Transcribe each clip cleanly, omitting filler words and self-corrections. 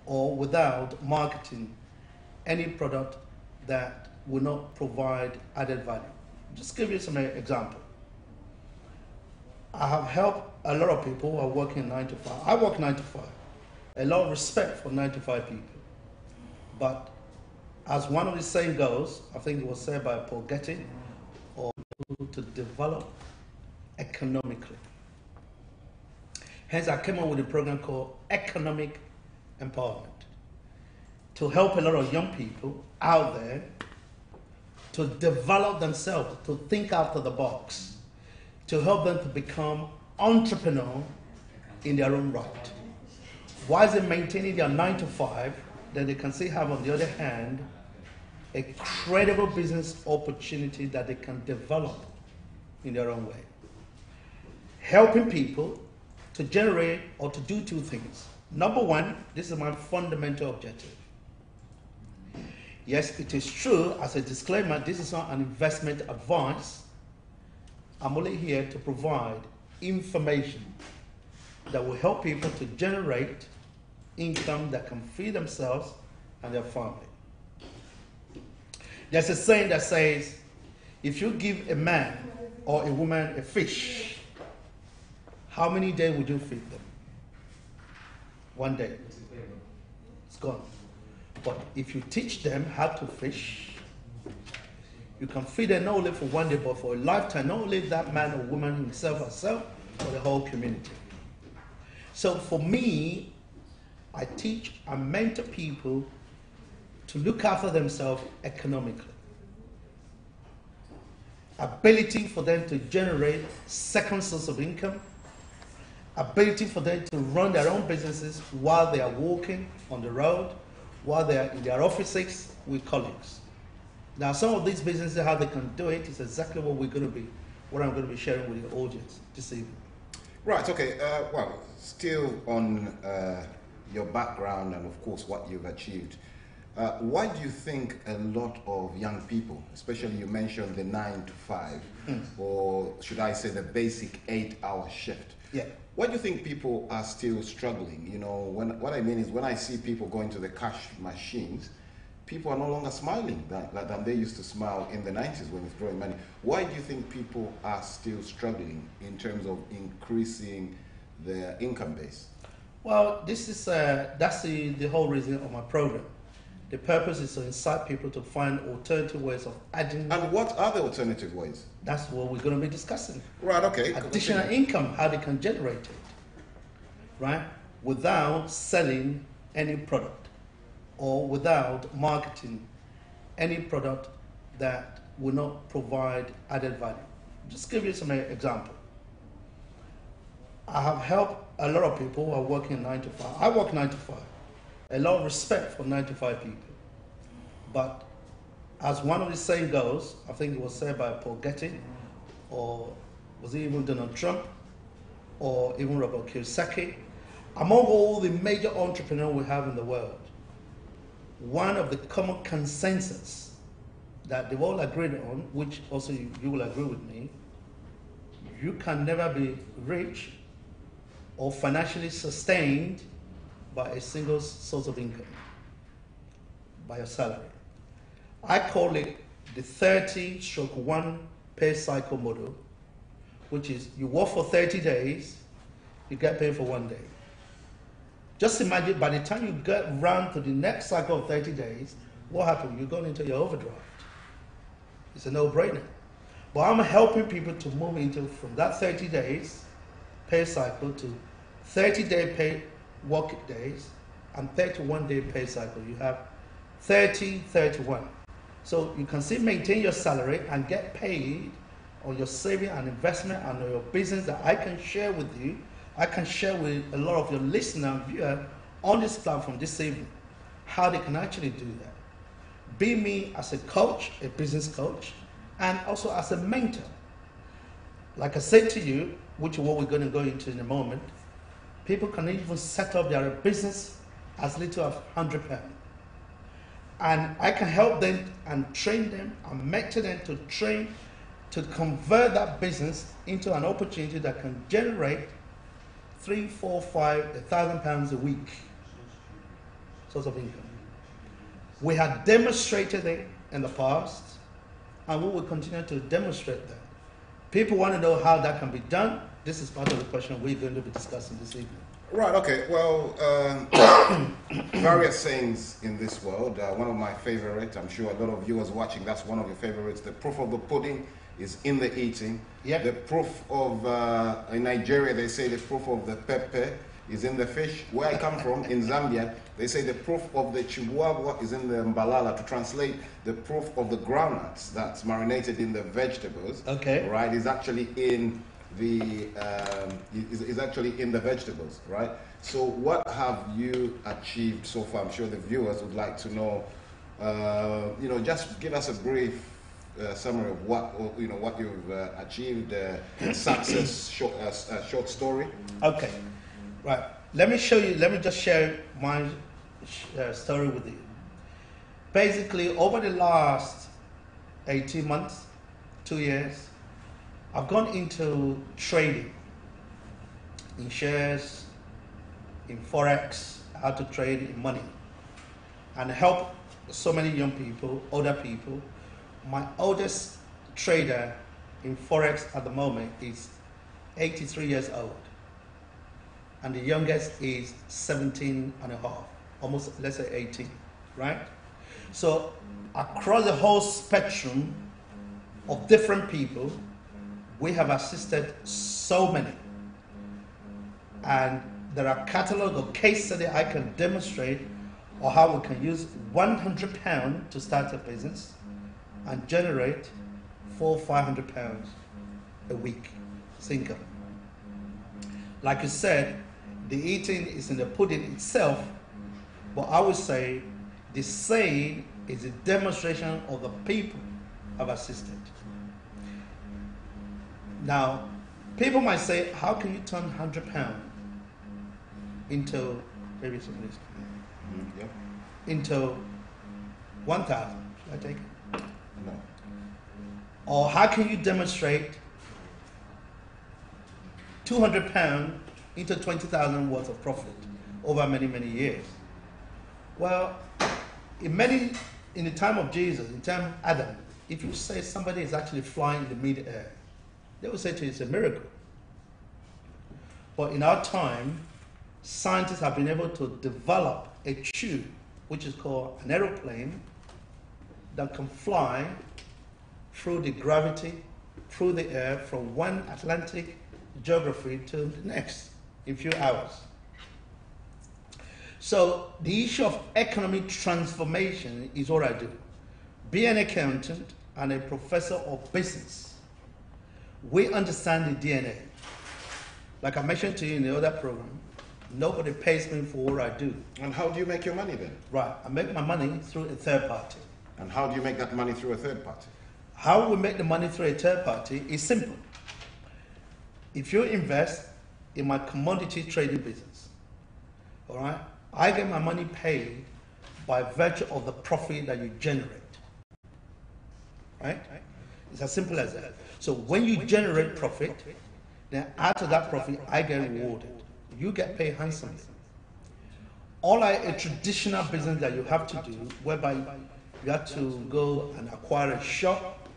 or without marketing any product that will not provide added value. Just give you some example. I have helped a lot of people who are working 9 to 5. I work 9 to 5. A lot of respect for 9 to 5 people. But as one of the saying goes, I think it was said by Paul Getty, or to develop economically. Hence, I came up with a program called Economic Empowerment to help a lot of young people out there to develop themselves, to think out of the box, to help them to become entrepreneurs in their own right. Whilst they're maintaining their 9 to 5, then they can still have, on the other hand, a credible business opportunity that they can develop in their own way. Helping people to generate or to do two things. Number one, this is my fundamental objective. Yes, it is true, as a disclaimer, this is not an investment advice. I'm only here to provide information that will help people to generate income that can feed themselves and their family. There's a saying that says, if you give a man or a woman a fish, how many days would you feed them? One day. It's gone. But if you teach them how to fish, you can feed them not only for one day, but for a lifetime, not only that man or woman himself or herself, but the whole community. So for me, I teach and mentor people to look after themselves economically. Ability for them to generate second source of income, ability for them to run their own businesses while they are walking on the road, while they are in their offices with colleagues. Now, some of these businesses, how they can do it is exactly what I'm going to be sharing with your audience this evening. Right, okay. Well, still on your background and, of course, what you've achieved. Why do you think a lot of young people, especially you mentioned the 9 to 5, or should I say the basic 8-hour shift? Yeah. Why do you think people are still struggling? You know, what I mean is when I see people going to the cash machines, people are no longer smiling than they used to smile in the 90s when withdrawing money. Why do you think people are still struggling in terms of increasing their income base? Well, this is that's the whole reason of my program. The purpose is to incite people to find alternative ways of adding. And what are the alternative ways? That's what we're going to be discussing. Right, okay. Additional income, how they can generate it, right? Without selling any product or without marketing any product that will not provide added value. Just give you some example. I have helped a lot of people who are working 9 to 5. I work 9 to 5. A lot of respect for 9 to 5 people. But as one of the saying goes, I think it was said by Paul Getty, or was it even Donald Trump, or even Robert Kiyosaki, among all the major entrepreneurs we have in the world, one of the common consensus that they've all agreed on, which also you will agree with me, you can never be rich or financially sustained by a single source of income, by your salary. I call it the 30/1 pay cycle model, which is you work for 30 days, you get paid for 1 day. Just imagine by the time you get round to the next cycle of 30 days, what happens? You're going into your overdraft. It's a no-brainer. But I'm helping people to move into from that 30 days pay cycle to 30-day pay work days and 31-day pay cycle. You have 30/31. So you can still maintain your salary and get paid on your saving and investment and on your business that I can share with you. I can share with a lot of your listeners and viewers on this platform this evening how they can actually do that. Be me as a coach, a business coach, and also as a mentor. Like I said to you, which is what we're going to go into in a moment, people can even set up their business as little as £100. And I can help them and train them and mentor them to convert that business into an opportunity that can generate £3,000, £4,000, £5,000 a week. source of income. We have demonstrated it in the past, and we will continue to demonstrate that. People want to know how that can be done. This is part of the question we're going to be discussing this evening. Right, okay. Well, various sayings in this world. One of my favorite, I'm sure a lot of viewers watching, that's one of your favorites. The proof of the pudding is in the eating. Yep. The proof of, in Nigeria, they say the proof of the pepper is in the fish. Where I come from, in Zambia, they say the proof of the chihuahua is in the mbalala. To translate, the proof of the groundnuts that's marinated in the vegetables, okay, right, is actually in the is actually in the vegetables, right? So what have you achieved so far? I'm sure the viewers would like to know. You know, just give us a brief summary of what what you've achieved. Success short story. Okay, right. Let me show you. Let me just share my story with you. Basically, over the last 18 months, 2 years, I've gone into trading in shares, in forex, how to trade in money, and help so many young people, older people. My oldest trader in forex at the moment is 83 years old, and the youngest is 17 and a half, almost, let's say 18, right? So across the whole spectrum of different people, we have assisted so many, and there are catalogs of case studies I can demonstrate on how we can use £100 to start a business and generate £400 or £500 a week income. Like you said, the eating is in the pudding itself, but I would say the saying is a demonstration of the people I've assisted. Now, people might say, how can you turn £100 into, maybe something into 1,000? Should I take it? No. Or how can you demonstrate £200 into 20,000 worth of profit over many, many years? Well, in the time of Jesus, in time of Adam, if you say somebody is actually flying in the mid-air, they will say to you it's a miracle. But in our time, scientists have been able to develop a tube, which is called an aeroplane, that can fly through the gravity, through the air, from one Atlantic geography to the next in a few hours. So the issue of economic transformation is what I do. Be an accountant and a professor of business. We understand the DNA. Like I mentioned to you in the other program, nobody pays me for what I do. And how do you make your money then? Right, I make my money through a third party. And how do you make that money through a third party? How we make the money through a third party is simple. If you invest in my commodity trading business, all right, I get my money paid by virtue of the profit that you generate. Right? It's as simple as that. So when you generate profit, then out of that profit, I get rewarded. You get paid handsomely. Unlike a traditional business that you have to do, whereby you have to go and acquire a shop,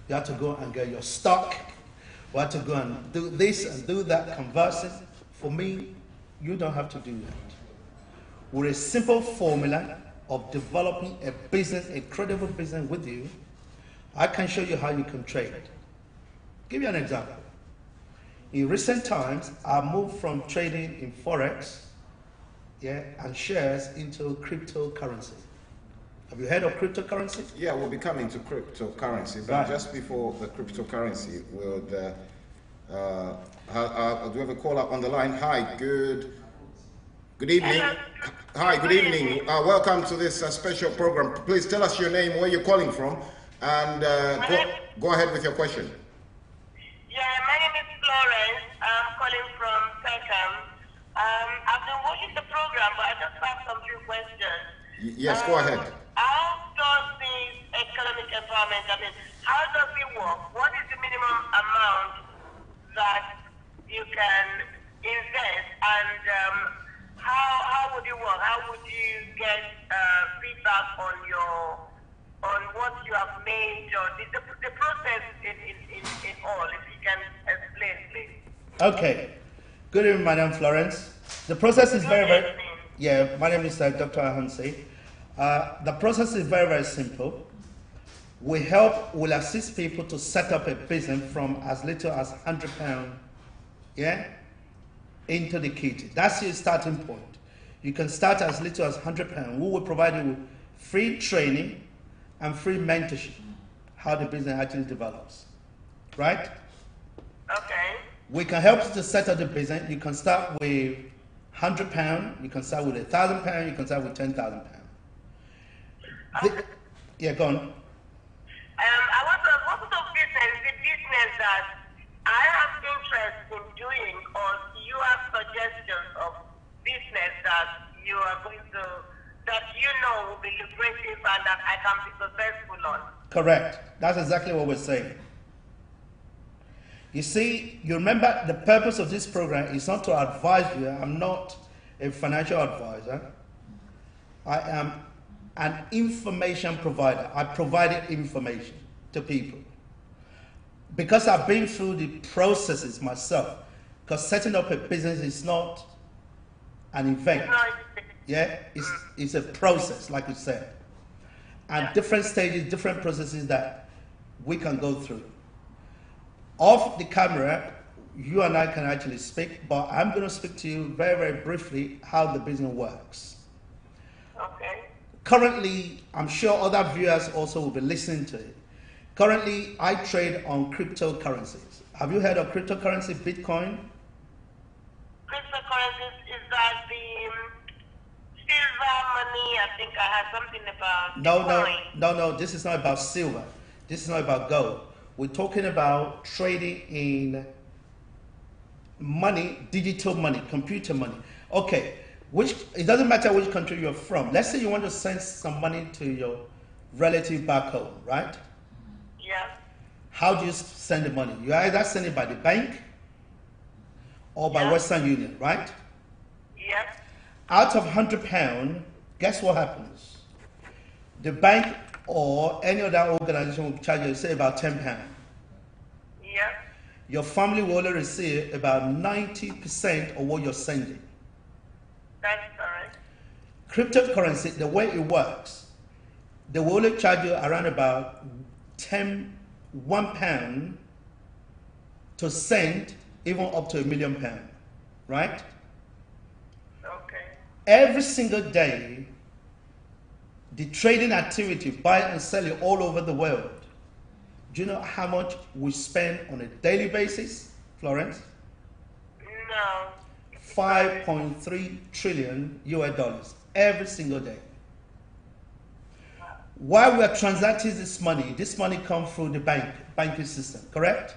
you have to go and get your stock, you have to go and do this and do that, conversing. For me, you don't have to do that. With a simple formula of developing a business, a credible business with you, I can show you how you can trade. Give you an example. In recent times, I moved from trading in forex, and shares into cryptocurrency. Have you heard of cryptocurrency? Yeah, we'll be coming to cryptocurrency, but just before the cryptocurrency, we'll do we have a call up on the line? Hi, good evening. Hi, good evening. Welcome to this special program. Please tell us your name, where you're calling from, and go ahead with your question. Yeah, my name is Florence. I'm calling from Peckham. I've been watching the program, but I just have some few questions. Yes, go ahead. How does this economic empowerment, how does it work? What is the minimum amount that you can invest, and how would you work? How would you get feedback on what you have made, or the process in all? If you can explain, please. Okay. Good evening, Madam Florence. The process is very, yeah, my name is Dr. Ahansi. The process is very simple. We'll assist people to set up a business from as little as £100, yeah, into the kit. That's your starting point. You can start as little as £100. We will provide you with free training and free mentorship, how the business actually develops, right? Okay. We can help you to set up the business. You can start with £100, you can start with £1,000, you can start with £10,000. Yeah, go on. I want to ask, what sort of business is the business that I have interest in doing, or you have suggestions of business that you are going to, that you know will be lucrative and that I can be successful on? Correct. That's exactly what we're saying. You see, you remember the purpose of this program is not to advise you. I'm not a financial advisor. I am an information provider. I provided information to people. Because I've been through the processes myself, because setting up a business is not an event. Yeah, it's a process, like you said. And different stages, different processes that we can go through. Off the camera, you and I can actually speak, but I'm going to speak to you very briefly how the business works. Okay. Currently, I'm sure other viewers also will be listening to it. Currently, I trade on cryptocurrencies. Have you heard of cryptocurrency, Bitcoin? Cryptocurrencies, is that the silver money? I think I had something about No, this is not about silver. This is not about gold. We're talking about trading in money, digital money, computer money. Okay, it doesn't matter which country you're from. Let's say you want to send some money to your relative back home, right? Yeah. How do you send the money? You either send it by the bank or by Western Union, right? Yeah. Out of £100, guess what happens? The bank or any other organization will charge you, say, about £10. Yeah. Your family will only receive about 90% of what you're sending. That's correct. Cryptocurrency, the way it works, they will only charge you around about £1 to send, even up to £1 million, right? Okay. Every single day, the trading activity, buy and selling all over the world. Do you know how much we spend on a daily basis, Florence? No. 5.3 trillion US every single day. While we are transacting this money comes through the banking system, correct?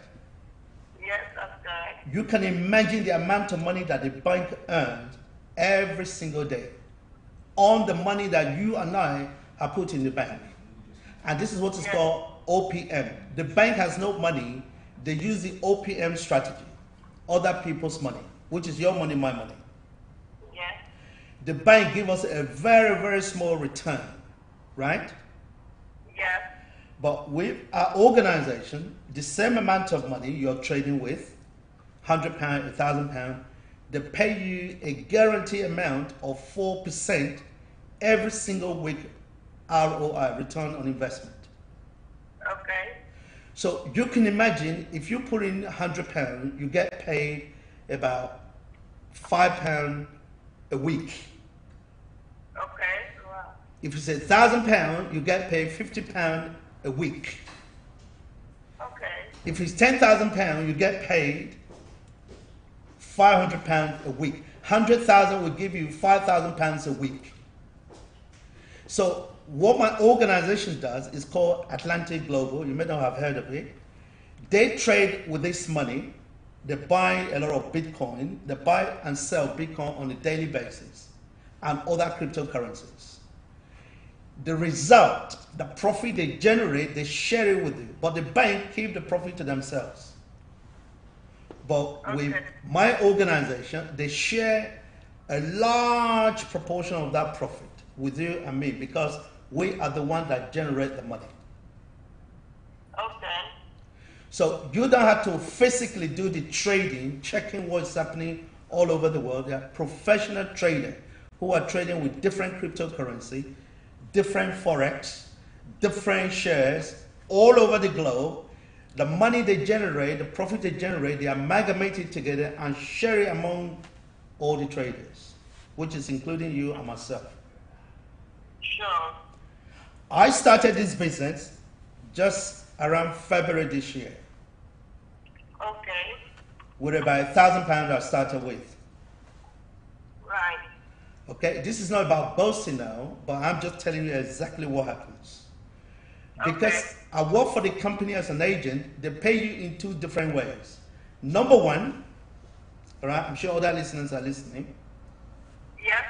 Yes, that's correct. You can imagine the amount of money that the bank earns every single day on the money that you and I have put in the bank. And this is what is called OPM. The bank has no money. They use the OPM strategy, other people's money, which is your money, my money. Yes. The bank gives us a very small return, right? Yes. But with our organization, the same amount of money you're trading with, £100, £1,000, they pay you a guaranteed amount of 4% every single week, ROI, return on investment. Okay. So you can imagine if you put in £100, you get paid about £5 a week. Okay. Wow. If it's £1,000, you get paid £50 a week. Okay. If it's £10,000, you get paid £500 a week. 100,000 will give you £5,000 a week. So what my organization does is called Atlantic Global. You may not have heard of it. They trade with this money. They buy a lot of Bitcoin. They buy and sell Bitcoin on a daily basis and other cryptocurrencies. The result, the profit they generate, they share it with you. But the bank keep the profit to themselves. But with my organization, they share a large proportion of that profit with you and me because we are the one that generate the money. Okay. So you don't have to physically do the trading, checking what's happening all over the world. There are professional traders who are trading with different cryptocurrency, different forex, different shares all over the globe. The money they generate, the profit they generate, they amalgamate it together and share it among all the traders, which is including you and myself. Sure. I started this business just around February this year Okay. with about £1,000 I started with. Right. Okay, this is not about boasting now, but I'm just telling you exactly what happens. Because Okay. I work for the company as an agent, they pay you in two different ways. Number one, all right, I'm sure other listeners are listening. Yes.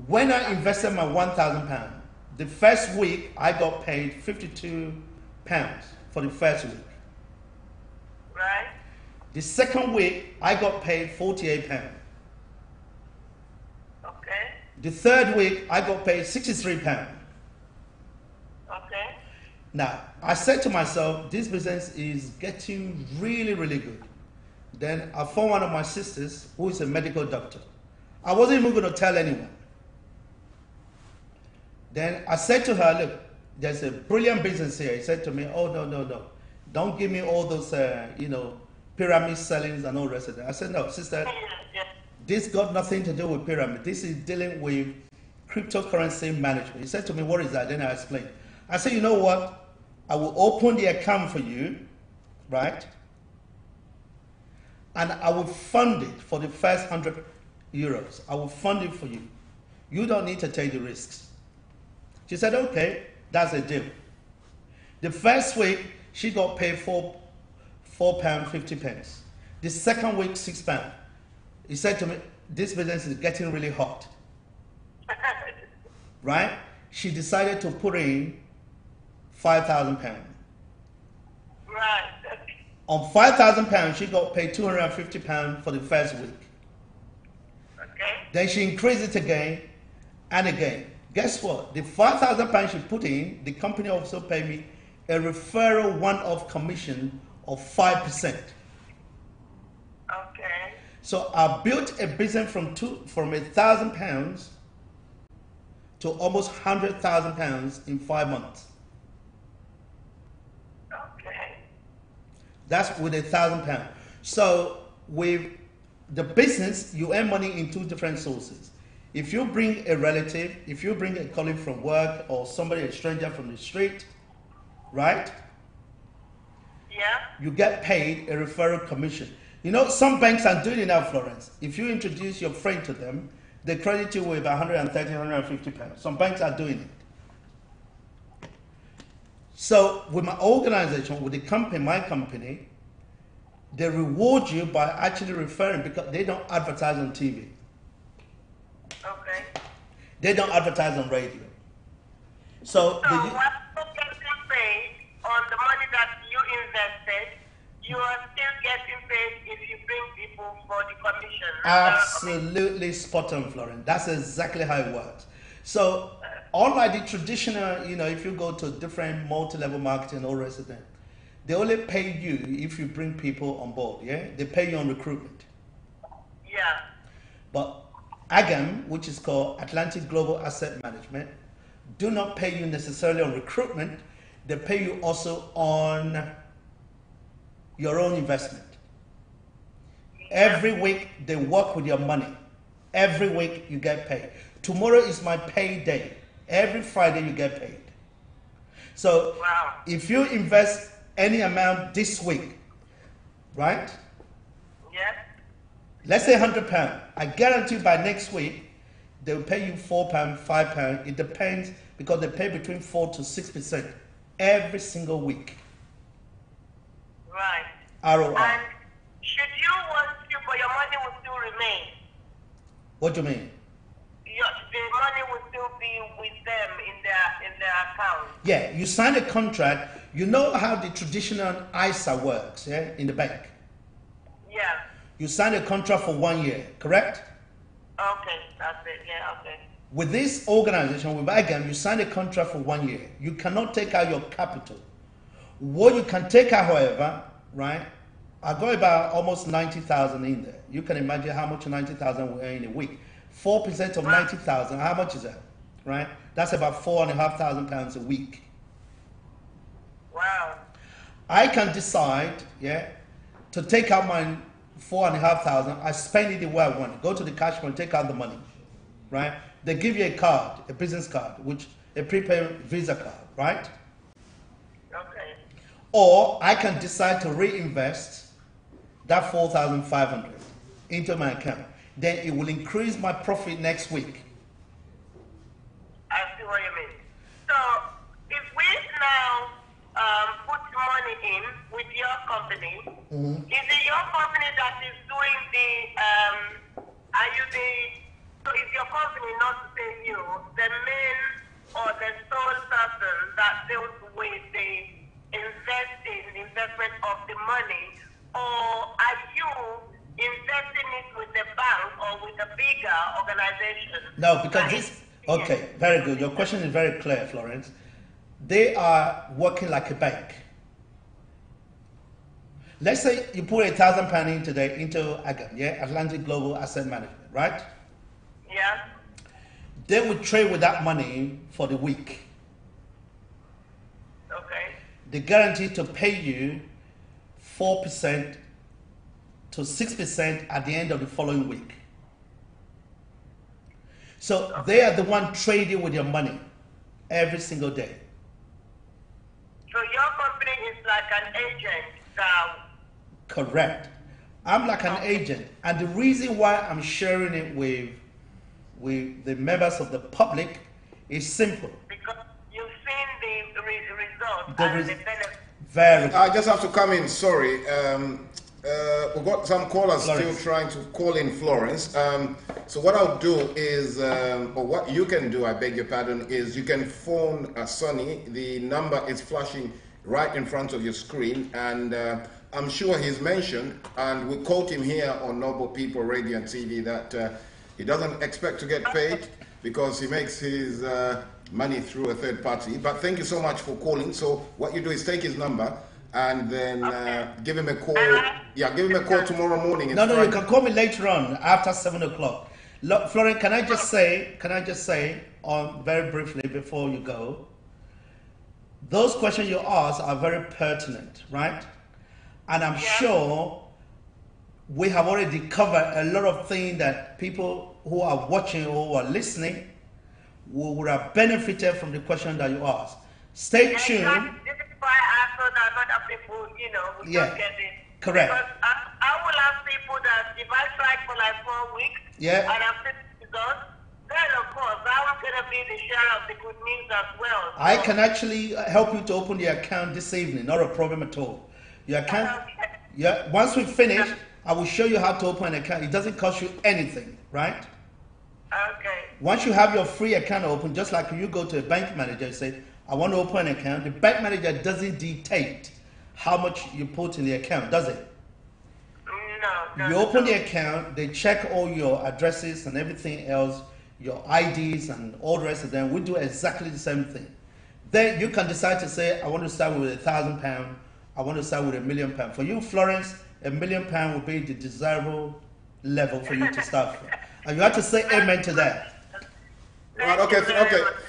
When I invested my £1,000, the first week I got paid £52 for the first week. Right. The second week I got paid £48. Okay. The third week I got paid £63. Okay. Now, I said to myself, this business is getting really, really good. Then I found one of my sisters who is a medical doctor. I wasn't even going to tell anyone. Then I said to her, look, there's a brilliant business here. He said to me, oh, no. Don't give me all those, pyramid sellings and all the rest of that. I said, no, sister, Yes. this got nothing to do with pyramid. This is dealing with cryptocurrency management. He said to me, what is that? Then I explained. I said, you know what? I will open the account for you, right? And I will fund it for the first €100. I will fund it for you. You don't need to take the risks. She said, okay, that's a deal. The first week, she got paid £4.50. The second week, £6. He said to me, this business is getting really hot, right? She decided to put in £5,000. Right. On £5,000, she got paid £250 for the first week. Okay. Then she increased it again and again. Guess what? The £5,000 she put in, the company also paid me a referral one-off commission of 5%. Okay. So I built a business from £1,000 to almost £100,000 in 5 months. Okay. That's with £1,000. So with the business, you earn money in two different sources. If you bring a relative, if you bring a colleague from work or somebody, a stranger from the street, right? Yeah. You get paid a referral commission. You know, some banks are doing it now, Florence. If you introduce your friend to them, they credit you with £130, £150. Some banks are doing it. So with my organization, with the company, my company, they reward you by actually referring because they don't advertise on TV. Okay. They don't advertise on radio. So So what you getting paid on the money that you invested, you are still getting paid if you bring people for the commission. absolutely spot on, Florence. That's exactly how it works. So unlike the traditional, if you go to different multi-level marketing or rest of them, they only pay you if you bring people on board, yeah? They pay you on recruitment. Yeah. But AGAM, which is called Atlantic Global Asset Management, do not pay you necessarily on recruitment. They pay you also on your own investment. Every week they work with your money. Every week you get paid. Tomorrow is my pay day. Every Friday you get paid. So Wow. if you invest any amount this week, right? Yes. Let's say £100. I guarantee by next week they will pay you £4, £5. It depends because they pay between 4 to 6% every single week. Right. ROI. And should you want to, but your money will still remain. What do you mean? The money will still be with them in their account. Yeah, you sign a contract. You know how the traditional ISA works, yeah, in the bank. Yeah. You sign a contract for 1 year, correct? Okay, that's it. Yeah, okay. With this organization, with IGAM, you sign a contract for 1 year. You cannot take out your capital. What you can take out, however, right? I got about almost 90,000 in there. You can imagine how much 90,000 will earn in a week. 4% of 90,000, how much is that? Right? That's about £4,500 a week. Wow. I can decide, yeah, to take out my 4,500. I spend it the way I want. Go to the cash point, take out the money, right? They give you a card, a business card, which a prepaid Visa card, right? Okay. Or I can decide to reinvest that 4,500 into my account. Then it will increase my profit next week. I see what you mean. So if we now put money in with your company, is it your company that is doing the, are you the, so is your company, not to say you, the main or the sole person that deals with the investment of the money, or are you investing it with the bank or with a bigger organization? No, because this, okay, very good. Your question is very clear, Florence. They are working like a bank. Let's say you put £1,000 in today into AGAM, yeah, Atlantic Global Asset Management, right? Yeah. They would trade with that money for the week. Okay. They guarantee to pay you 4% to 6% at the end of the following week. So they are the one trading with your money every single day. So your company is like an agent now. Correct. I'm like an agent, and the reason why I'm sharing it with the members of the public is simple. Because you've seen the result and the benefit. Very good. I just have to come in, sorry. We've got some callers Florence. still trying to call in, Florence. So what I'll do is, or what you can do, I beg your pardon, is you can phone Sonny. The number is flashing right in front of your screen, and I'm sure he's mentioned, and we quote him here on Noble People Radio and TV, that he doesn't expect to get paid because he makes his money through a third party. But thank you so much for calling. So what you do is take his number and then give him a call. Yeah, give him a call tomorrow morning. No, you can call me later on after 7 o'clock. Look, Florence, can I just say, very briefly before you go, those questions you asked are very pertinent, right? And I'm sure we have already covered a lot of things that people who are watching or who are listening would have benefited from the question that you asked. Stay tuned. This is why I thought that other people, will not get it. Correct. Because I will ask people that if I tried for like 4 weeks and I've seen results, then of course I'm going to be the share of the good news as well. So I can actually help you to open the account this evening, not a problem at all. Your account, once we finish, I will show you how to open an account. It doesn't cost you anything, right? Okay. Once you have your free account open, just like you go to a bank manager and say, I want to open an account, the bank manager doesn't dictate how much you put in the account, does it? No. You open the account, they check all your addresses and everything else, your IDs and all the rest of them. We do exactly the same thing. Then you can decide to say, I want to start with £1,000, I want to start with £1 million. For you, Florence, £1 million will be the desirable level for you to start from. And you have to say amen to that. Right, okay.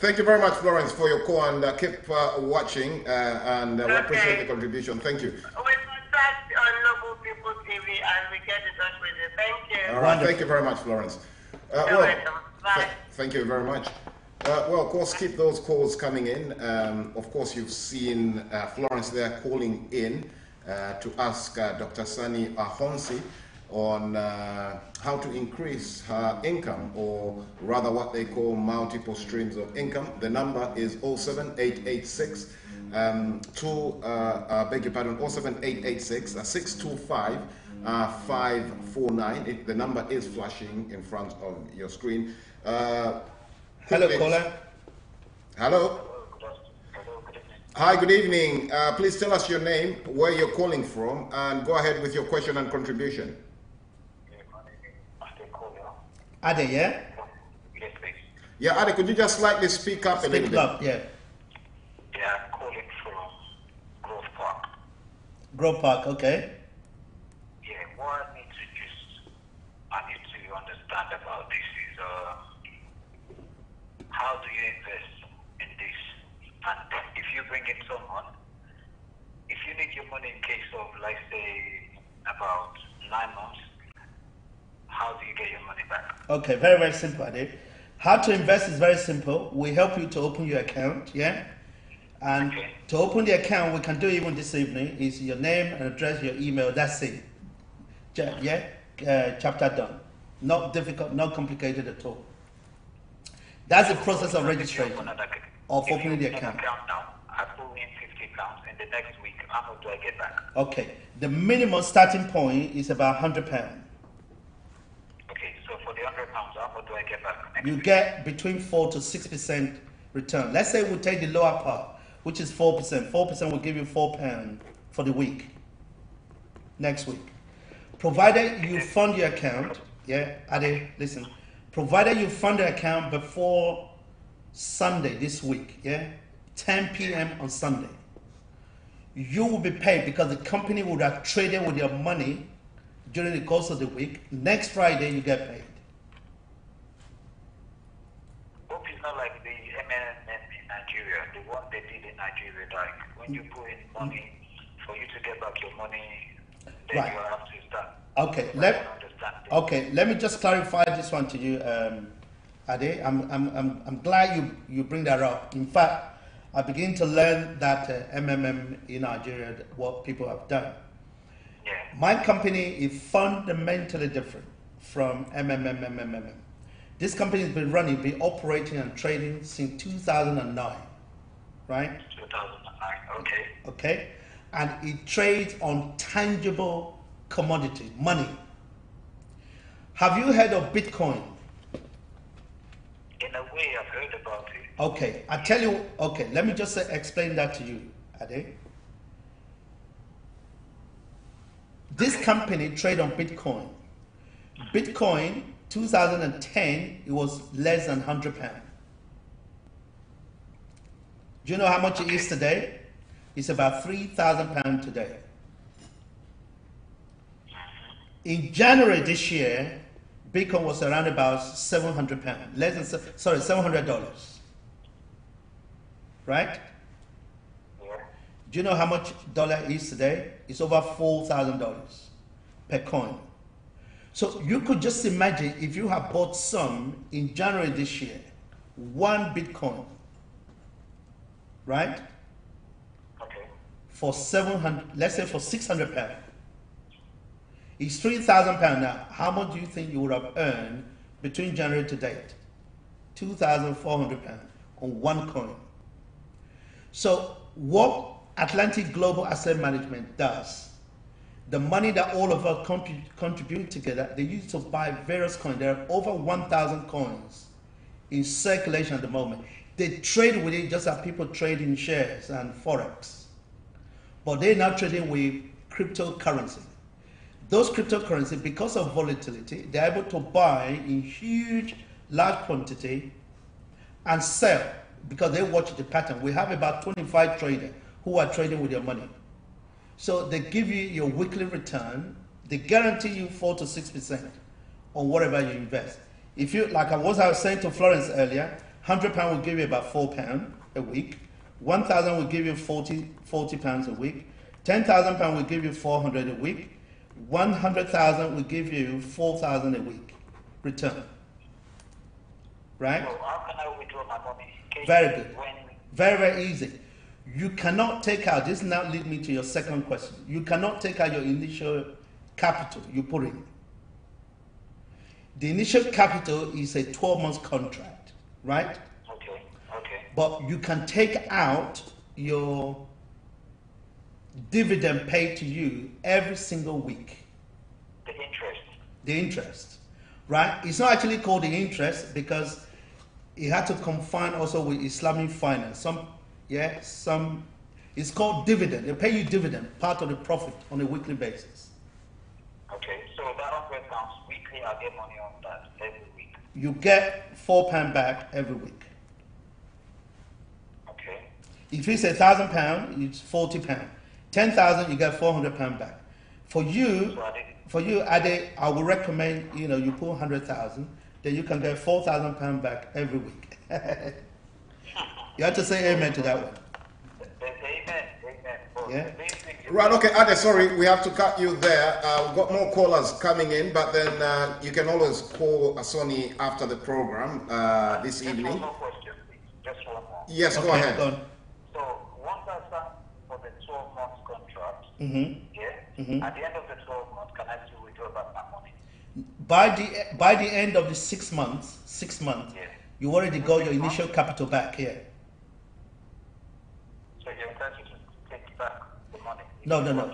Thank you very much, Florence, for your call, and keep watching, and we appreciate the contribution. Thank you. We contact on Noble People TV and we get in touch with you. Thank you. All right, thank you very much, Florence. You're welcome. Bye. Thank you very much. Well, of course, keep those calls coming in. Of course, you've seen Florence there calling in to ask Dr. Sani Ahonsi on how to increase her income, or rather what they call multiple streams of income. The number is 07886 beg your pardon, 07886 625 549. The number is flashing in front of your screen. Hello, caller. Hello. Hi, good evening. Please tell us your name, where you're calling from, and go ahead with your question and contribution. Ade, yeah? Yes, please. Yeah, Ade, could you just slightly speak up a little Speak bit? up, yeah. Yeah, I'm calling from Grove Park. Grove Park, okay. Yeah, what I need to understand about this is how do you invest in this? And if you bring in someone, if you need your money in case of, like, say, about 9 months, how do you get your money back? Okay, very, very simple, Ade. How to invest is very simple. We help you to open your account, yeah? And Okay. to open the account, we can do even this evening, is your name and address, your email, that's it. Chapter done. Not difficult, not complicated at all. That's the process of registration, of opening the account. Now, I pull in £50, and the next week, how much do I get back? Okay, the minimum starting point is about £100. Okay, so for the £100, how much do I get back next You week? get between 4 to 6% return. Let's say we take the lower part, which is 4%. 4% will give you £4 for the week, next week. Provided you fund your account, yeah, Ade, listen. Provided you fund the account before Sunday this week, yeah, 10 p.m. on Sunday, you will be paid because the company would have traded with your money during the course of the week. Next Friday, you get paid. Hope it's not like the MNM in Nigeria, the one they did in Nigeria, like when you put in money, for you to get back your money, then Right. you have to start. Okay, I don't understand this. okay. Let me just clarify this one to you, Ade. I'm glad you bring that up. In fact, I begin to learn that MMM in Nigeria, what people have done. Yeah. My company is fundamentally different from MMM. This company has been running, been operating and trading since 2009, right? 2009, okay. Okay, and it trades on tangible commodity, money. Have you heard of Bitcoin? In a way, I've heard about it. Okay, I tell you, okay, let me just explain that to you, Ade. This company trade on Bitcoin. Bitcoin, 2010, it was less than £100. Do you know how much it is today? It's about £3,000 today. In January this year, Bitcoin was around about £700, $700. Right? Yeah. Do you know how much dollar is today? It's over $4,000 per coin. So you could just imagine if you have bought some in January this year, one Bitcoin, right? Okay. For 700, let's say for £600. It's £3,000 now. How much do you think you would have earned between January to date? £2,400 on one coin. So what Atlantic Global Asset Management does, the money that all of us contribute together, they use to buy various coins. There are over 1,000 coins in circulation at the moment. They trade with it just as people trade in shares and forex. But they're now trading with cryptocurrency. Those cryptocurrency, because of volatility, they're able to buy in huge, large quantity and sell because they watch the pattern. We have about 25 traders who are trading with your money. So they give you your weekly return. They guarantee you 4 to 6% on whatever you invest. If you, like I was saying to Florence earlier, £100 will give you about £4 a week. 1,000 will give you 40 pounds a week. 10,000 pounds will give you 400 a week. 100,000 will give you 4,000 a week return. Right? So how can I withdraw my money? Very good. When Very, very easy. You cannot take out, this now leads me to your second question. You cannot take out your initial capital you put in. The initial capital is a 12-month contract, right? okay. But you can take out your dividend paid to you every single week. The interest. The interest, right? It's not actually called the interest because it had to confine also with Islamic finance. It's called dividend. They pay you dividend, part of the profit on a weekly basis. Okay. So that £100 weekly, I get money on that every week. you get £4 back every week. Okay. If it's £1,000, it's £40. 10,000, you get £400 back. For you, Ade, I would recommend you put 100,000, then you can get £4,000 back every week. You have to say amen to that one. Amen. Yeah. Right, okay, Ade, sorry, we have to cut you there. We've got more callers coming in, but then you can always call Asoni after the program this evening. One more question, please. Just one more. Yes, Okay, go ahead. go on. So once I sign for the 12-month contract, at the end of the 12 months, can I still withdraw back my money? By the end of the 6 months, Yeah. you already got your initial capital back here. So you're entitled to take back the money? No.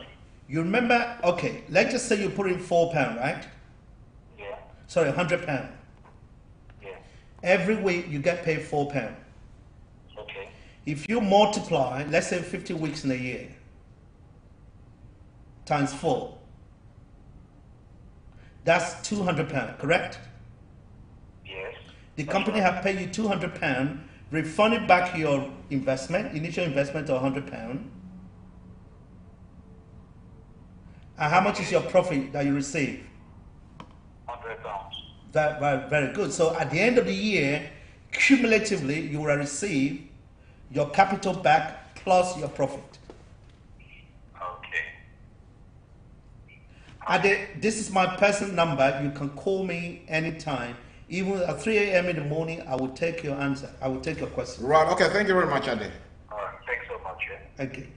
You remember? Okay, let's just say you put in £4, right? Yeah. Sorry, £100. Yeah. Every week you get paid £4. Okay. If you multiply, let's say 50 weeks in a year, times 4, that's £200, correct? Yes. The company have paid you £200, refunded back your investment, initial investment of £100. And how much is your profit that you receive? £100. Very, very good. So at the end of the year, cumulatively, you will receive your capital back plus your profit. Okay. Ade, this is my personal number. You can call me anytime. Even at 3 a.m. in the morning, I will take your answer. I will take your question. Right, okay, thank you very much, Ade. All right. Thanks so much. Yeah. Thank you.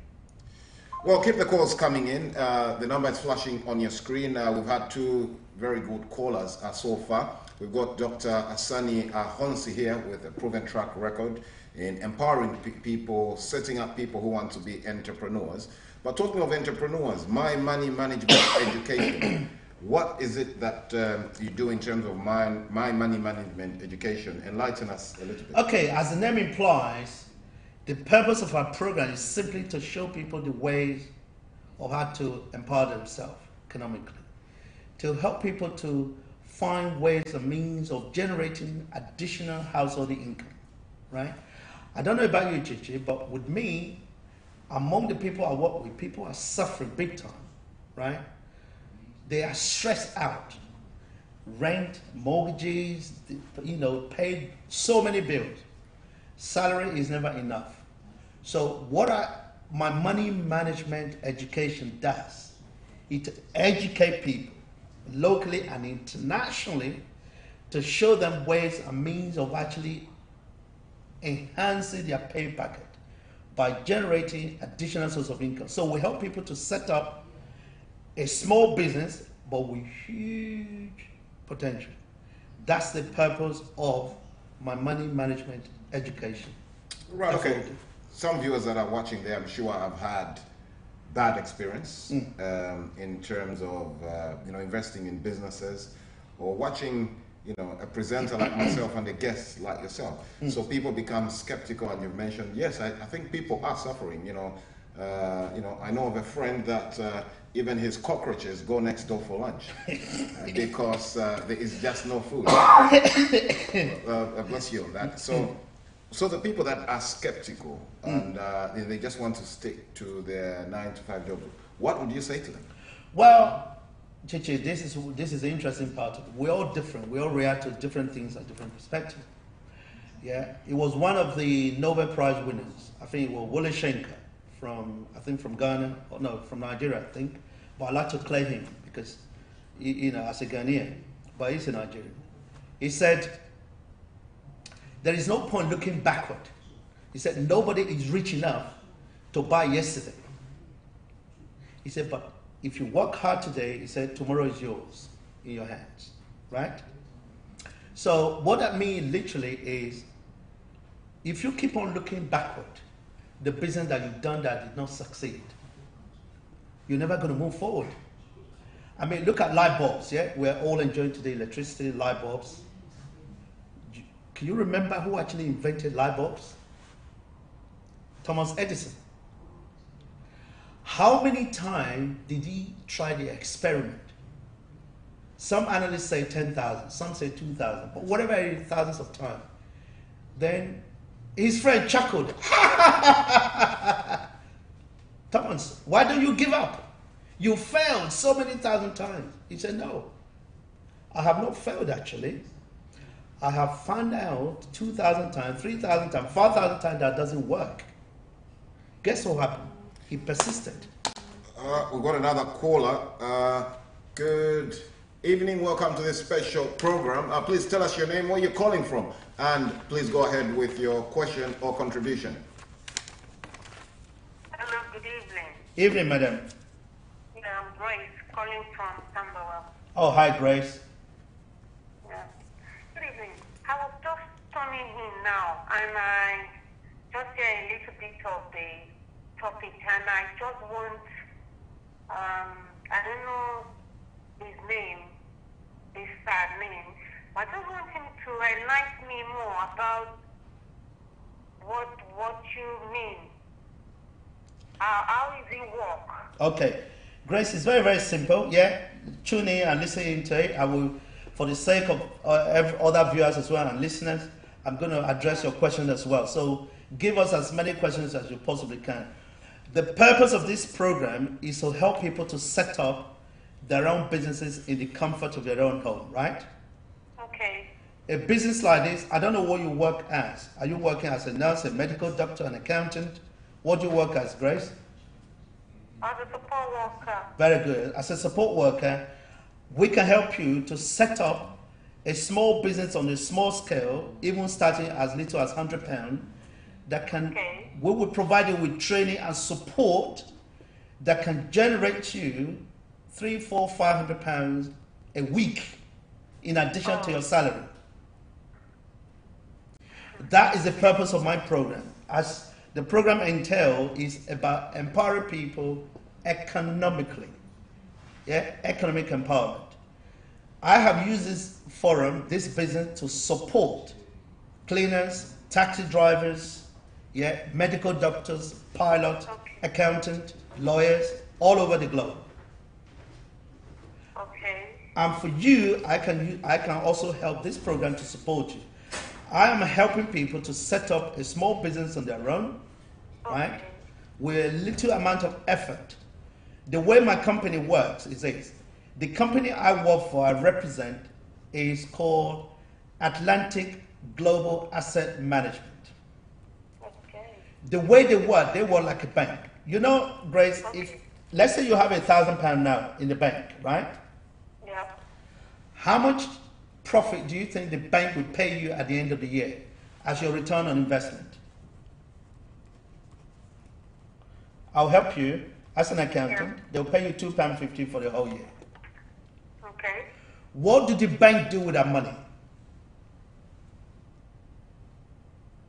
Well, keep the calls coming in. The number is flashing on your screen. We've had two very good callers so far. We've got Dr. Asani Honsi here with a proven track record in empowering people, setting up people who want to be entrepreneurs. But talking of entrepreneurs, my money management education, what is it that you do in terms of my money management education? Enlighten us a little bit. Okay, as the name implies, the purpose of our program is simply to show people the ways of how to empower themselves economically, to help people to find ways and means of generating additional household income, right? I don't know about you, Chichi, but with me, among the people I work with, people are suffering big time, right? They are stressed out. Rent, mortgages, paid so many bills. Salary is never enough. So what my money management education does, it educates people locally and internationally to show them ways and means of actually enhancing their pay packet by generating additional source of income. So we help people to set up a small business but with huge potential. That's the purpose of my money management education. Right, okay. Some viewers that are watching there, I'm sure, have had bad experience in terms of investing in businesses, or watching a presenter like myself and a guest like yourself. So people become skeptical, and you've mentioned, yes, I think people are suffering. I know of a friend that even his cockroaches go next door for lunch because there is just no food. Bless you on that. So the people that are skeptical and they just want to stick to their 9-to-5 job, what would you say to them? Well, Chichi, this is the interesting part of it. We're all different. We all react to different things at different perspectives. Yeah, it was one of the Nobel Prize winners. I think it was Wole Soyinka from Ghana, or no, from Nigeria, I think. But I like to claim him because, as a Ghanaian, but he's a Nigerian. He said, there is no point looking backward. He said, nobody is rich enough to buy yesterday. He said, but if you work hard today, he said, tomorrow is yours, in your hands, right? So what that means literally is, if you keep on looking backward, the business that you've done that did not succeed, you're never going to move forward. I mean, look at light bulbs, yeah? We're all enjoying today electricity, light bulbs. Can you remember who actually invented light bulbs? Thomas Edison. How many times did he try the experiment? Some analysts say 10,000, some say 2,000, but whatever it is, thousands of times. Then his friend chuckled. Thomas, why don't you give up? You failed so many thousand times. He said, no, I have not failed actually. I have found out 2,000 times, 3,000 times, 4,000 times that doesn't work. Guess what happened? He persisted. We've got another caller. Good evening. Welcome to this special program. Please tell us your name, where you're calling from, and please go ahead with your question or contribution. Hello, good evening. Evening, madam. Yeah, I'm Grace, calling from Camberwell. Oh, hi, Grace. Yeah. Good evening. I was just turning in now, and I just hear a little bit of the topic, and I just want, I don't know his name, his name, but I just want him to enlighten me more about what you mean. How does it work? Okay. Grace, is very, very simple. Yeah. Tune in and listen into it. I will, for the sake of other viewers as well and listeners, I'm going to address your question as well. So give us as many questions as you possibly can. The purpose of this program is to help people to set up their own businesses in the comfort of their own home, right? Okay. A business like this, I don't know what you work as. Are you working as a nurse, a medical doctor, an accountant? What do you work as, Grace? As a support worker. Very good. As a support worker, we can help you to set up a small business on a small scale, even starting as little as £100, that can, Okay. we will provide you with training and support that can generate you £300, £400, £500 a week in addition to your salary. That is the purpose of my program. As the program entails is about empowering people economically. Yeah, economic empowerment. I have used this forum, this business, to support cleaners, taxi drivers, yeah, medical doctors, pilots, accountants, lawyers, all over the globe. Okay. And for you, I can also help this program to support you. I am helping people to set up a small business on their own, right, with a little amount of effort. The way my company works is this. The company I work for, I represent, is called Atlantic Global Asset Management. Okay. The way they work like a bank. You know, Grace, if let's say you have £1,000 now in the bank, right? Yeah. How much profit do you think the bank would pay you at the end of the year as your return on investment? I'll help you. As an accountant, they'll pay you £2.50 for the whole year. Okay. What do the bank do with that money?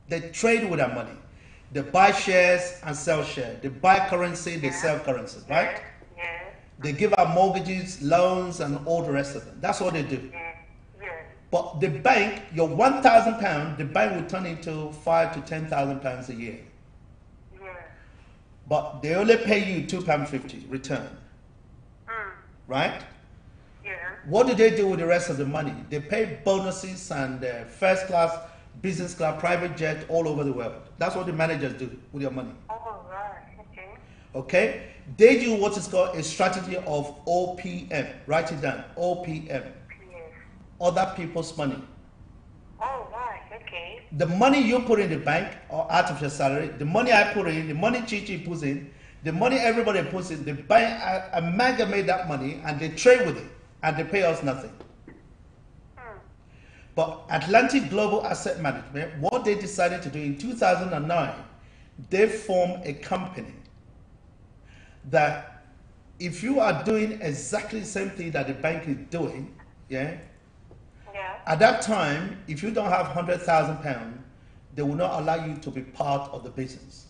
They trade with that money. They buy shares and sell shares. They buy currency, they sell currency, right? Yeah. They give out mortgages, loans, and all the rest of it. That's what they do. Yeah. Yeah. But the bank, your £1,000, the bank will turn into £5,000 to £10,000 a year. Yeah. But they only pay you £2.50 return, right? Yeah. What do they do with the rest of the money? They pay bonuses and first class, business class, private jet all over the world. That's what the managers do with your money. All right. Okay. Okay? They do what is called a strategy of OPM. Write it down. OPM. Yes. Other people's money. All right. Okay. The money you put in the bank or out of your salary, the money I put in, the money Chichi puts in, the money everybody puts in, the bank amalgamate that money and they trade with it and they pay us nothing. But Atlantic Global Asset Management, what they decided to do in 2009, they formed a company that if you are doing exactly the same thing that the bank is doing, yeah, at that time, if you don't have £100,000, they will not allow you to be part of the business.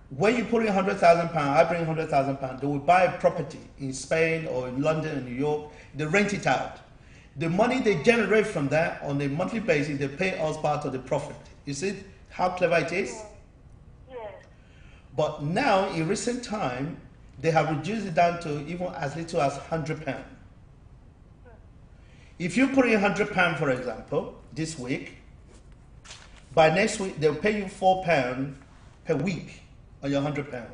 When you put in £100,000, I bring £100,000, they will buy a property in Spain or in London or New York, they rent it out. The money they generate from that on a monthly basis, they pay us part of the profit. You see how clever it is? Yes. But now, in recent time, they have reduced it down to even as little as £100. If you put in £100, for example, this week, by next week they'll pay you £4 per week on your £100.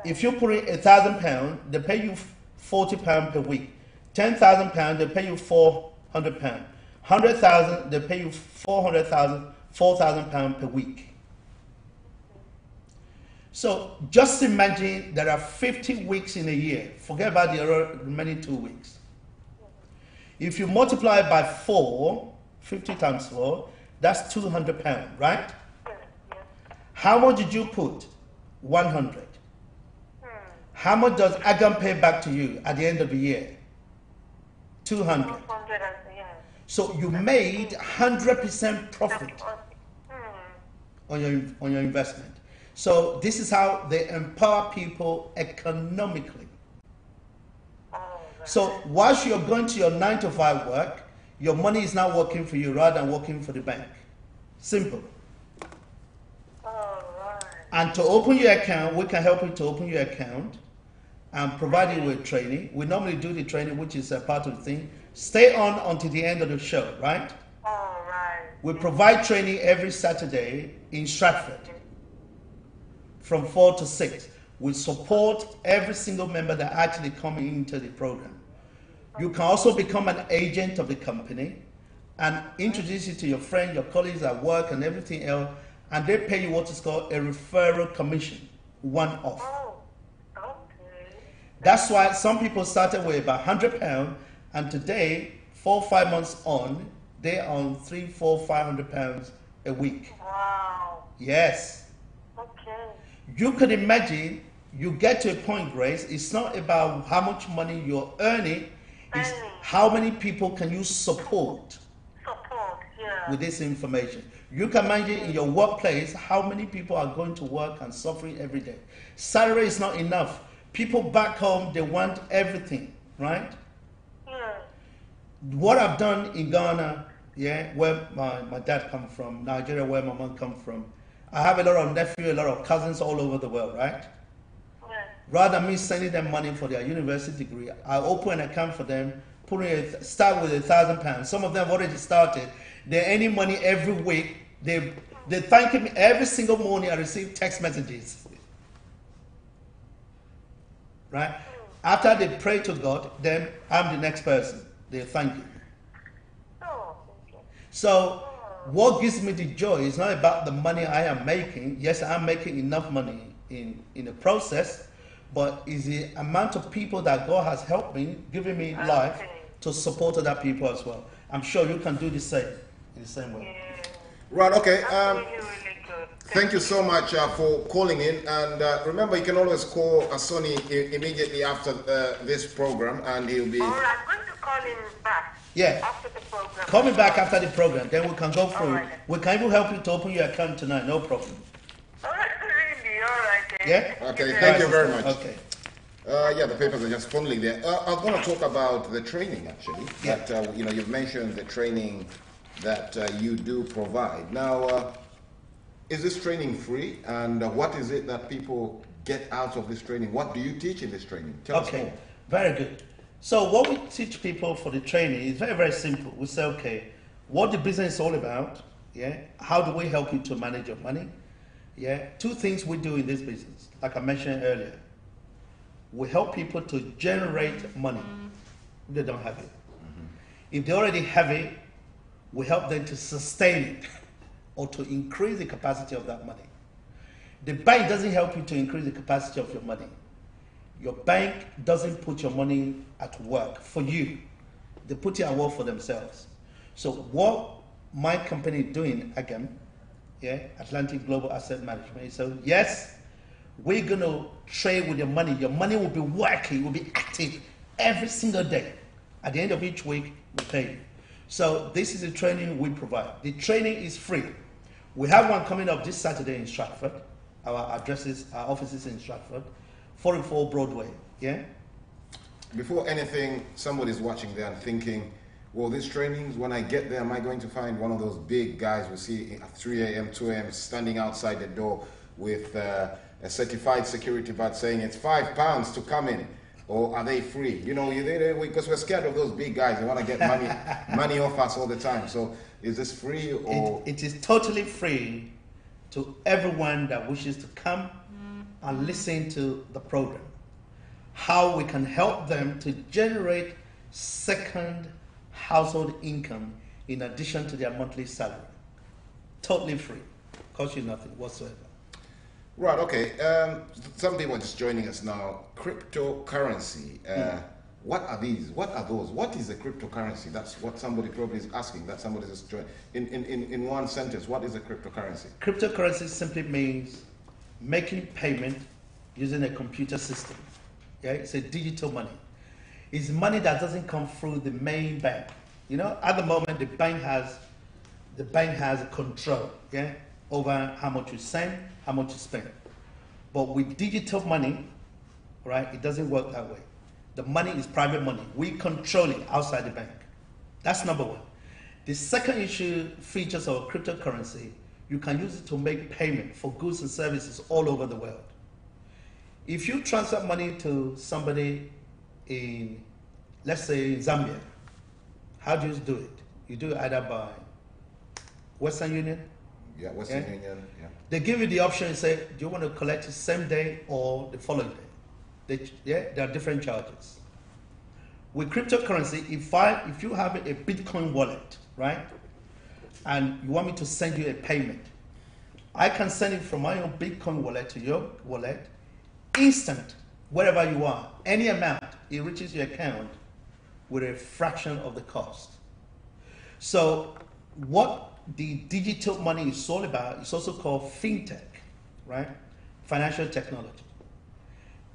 If you put in £1,000, they pay you £40 per week. £10,000, they pay you £400. 100,000, they pay you £4,000 per week. So just imagine there are 50 weeks in a year. Forget about the remaining 2 weeks. If you multiply by 4, 50 times 4, that's £200, right? How much did you put? 100. How much does Agam pay back to you at the end of the year? 200. So you made 100% profit on your investment. So this is how they empower people economically. So whilst you're going to your 9 to 5 work, your money is now working for you rather than working for the bank. Simple. And to open your account, we can help you to open your account and provide you with training. We normally do the training, which is a part of the thing. Stay on until the end of the show, right? All right. We provide training every Saturday in Stratford from 4 to 6. We support every single member that actually come into the program. You can also become an agent of the company and introduce you to your friends, your colleagues at work and everything else, and they pay you what is called a referral commission, one-off. Oh, okay. That's why some people started with about £100, and today, 4 or 5 months on, they're on £300, £400, £500 a week. Wow. Yes. Okay. You could imagine, you get to a point, Grace, it's not about how much money you're earning, it's how many people can you support with this information. You can imagine in your workplace how many people are going to work and suffering every day. Salary is not enough. People back home, they want everything, right? Yeah. What I've done in Ghana, where my dad comes from, Nigeria, where my mom comes from, I have a lot of nephews, a lot of cousins all over the world, right? Yeah. Rather than me sending them money for their university degree, I open an account for them, start with £1,000. Some of them already started. They're earning money every week. They thank me every single morning. I receive text messages. Right? After they pray to God, then I'm the next person. They thank you. Oh, okay. So what gives me the joy is not about the money I am making. Yes, I'm making enough money in the process, but is the amount of people that God has helped me, giving me life to support other people as well. I'm sure you can do the same in the same way. Yeah. Right, okay. Really, really good. Thank you so much for calling in. And remember, you can always call Asoni immediately after this program, and he'll be... All right, I'm going to call him back. Yeah. After the program. Call me back after the program, then we can go through. All right. We can even help you to open your account tonight, no problem. All right, really, all right. Yeah? Okay, thank you very much. Okay. Yeah, the papers are just funneling there. I was going to talk about the training, actually. Yeah. That, you've mentioned the training that you do provide. Now, is this training free? And what is it that people get out of this training? What do you teach in this training? Tell us more. Very good. So what we teach people for the training is very, very simple. We say, okay, what the business is all about, how do we help you to manage your money? Two things we do in this business, like I mentioned earlier. We help people to generate money if they don't have it. If they already have it, we help them to sustain it or to increase the capacity of that money. The bank doesn't help you to increase the capacity of your money. Your bank doesn't put your money at work for you. They put it at work for themselves. So what my company is doing again, Atlantic Global Asset Management, so yes, we're going to trade with your money. Your money will be working, will be active every single day. At the end of each week, we pay you. So this is the training we provide. The training is free. We have one coming up this Saturday in Stratford. Our offices in Stratford, 44 Broadway. Before anything, somebody's watching there and thinking, well, these trainings, when I get there, am I going to find one of those big guys we see at 3 a.m., 2 a.m. standing outside the door with a certified security badge saying it's £5 to come in? or are they free? You know, because we're scared of those big guys. They want to get money off us all the time. So is this free or? It is totally free to everyone that wishes to come and listen to the program. How we can help them to generate second household income in addition to their monthly salary. Totally free. Cost you nothing whatsoever. Right, okay. Some people are just joining us now. Cryptocurrency. What are these? What are those? What is a cryptocurrency? That's what somebody probably is asking. That somebody is joining. In one sentence, what is a cryptocurrency? Cryptocurrency simply means making payment using a computer system. Okay? It's a digital money. It's money that doesn't come through the main bank. You know, at the moment the bank has control, yeah, over how much you send, how much you spend. But with digital money, right, it doesn't work that way. The money is private money. We control it outside the bank. That's number one. The second features of cryptocurrency, you can use it to make payment for goods and services all over the world. If you transfer money to somebody in, let's say, Zambia, how do you do it? You do it either by Western Union. Yeah, Western Union, yeah. They give you the option and say, do you want to collect the same day or the following day? There are different charges. With cryptocurrency, if you have a Bitcoin wallet, right, and you want me to send you a payment, I can send it from my own Bitcoin wallet to your wallet, instant, wherever you are, any amount, it reaches your account with a fraction of the cost. So what the digital money is all about is also called fintech, right? Financial technology.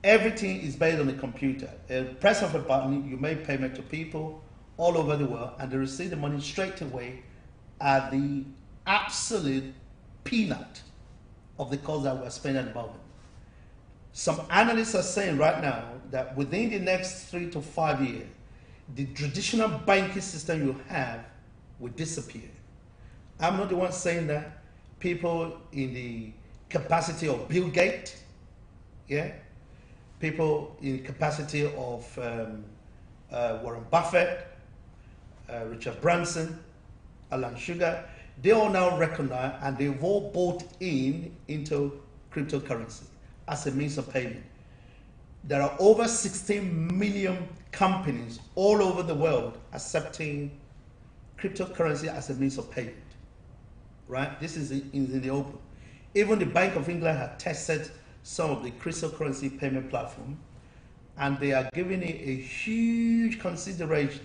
Everything is based on the computer. A press of a button, you make payment to people all over the world, and they receive the money straight away at the absolute peanut of the cost that we're spending at the moment. Some analysts are saying right now that within the next 3 to 5 years, the traditional banking system you have will disappear. I'm not the one saying that. People in the capacity of Bill Gates, yeah, people in the capacity of Warren Buffett, Richard Branson, Alan Sugar, they all now recognize and they've all bought into cryptocurrency as a means of payment. There are over 16 million companies all over the world accepting cryptocurrency as a means of payment. Right? This is in the open. Even the Bank of England has tested some of the cryptocurrency payment platform, and they are giving it a huge consideration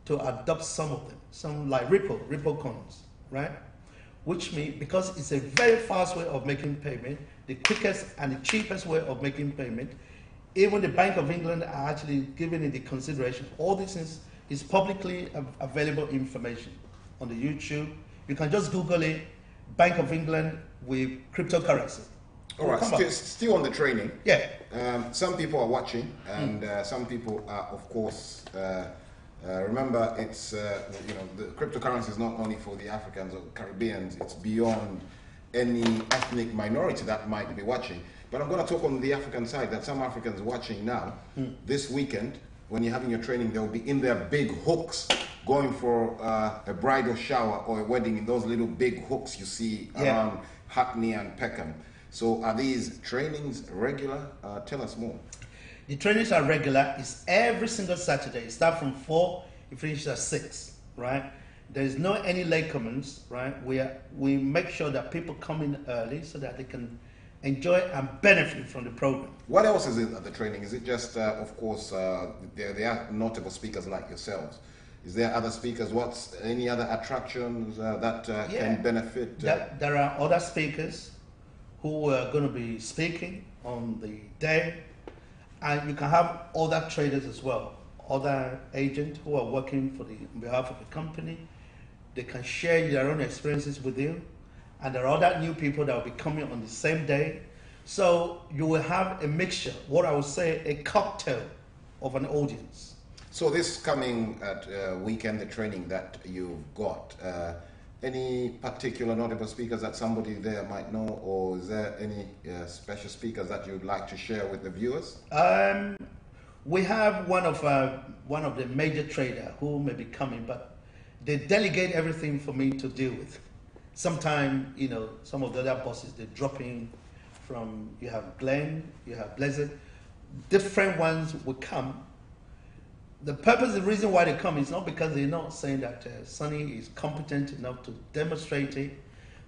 to adopt some of them. Some like Ripple coins, right? Which means because it's a very fast way of making payment, the quickest and the cheapest way of making payment, even the Bank of England are actually giving it the consideration. All this is publicly available information on the YouTube. You can just Google it, Bank of England with cryptocurrency. All right, still on the training. Yeah. Some people are watching, and some people are, of course, remember, it's, the cryptocurrency is not only for the Africans or Caribbeans, it's beyond any ethnic minority that might be watching. But I'm going to talk on the African side, that some Africans watching now, this weekend, when you're having your training, they'll be in their big hooks, going for a bridal shower or a wedding in those little big hooks you see around Hackney and Peckham. So are these trainings regular? Tell us more. The trainings are regular. It's every single Saturday. It starts from 4, it finishes at 6, right? There is no any latecomers, right? We make sure that people come in early so that they can enjoy and benefit from the program. What else is it at the training? Is it just, of course, there are notable speakers like yourselves? Is there other speakers? What's any other attractions that can benefit? There are other speakers who are going to be speaking on the day, and you can have other traders as well, other agents who are working on behalf of the company. They can share their own experiences with you, and there are other new people that will be coming on the same day. So you will have a mixture, what I would say, a cocktail of an audience. So this coming weekend, the training that you've got, any particular notable speakers that somebody there might know, or is there any special speakers that you'd like to share with the viewers? We have one of the major trader who may be coming, but they delegate everything for me to deal with. Sometimes, you know, some of the other bosses, they drop in from, you have Glenn, you have Blessed, different ones will come. The purpose, the reason why they come is not because they're not saying that Sonny is competent enough to demonstrate it,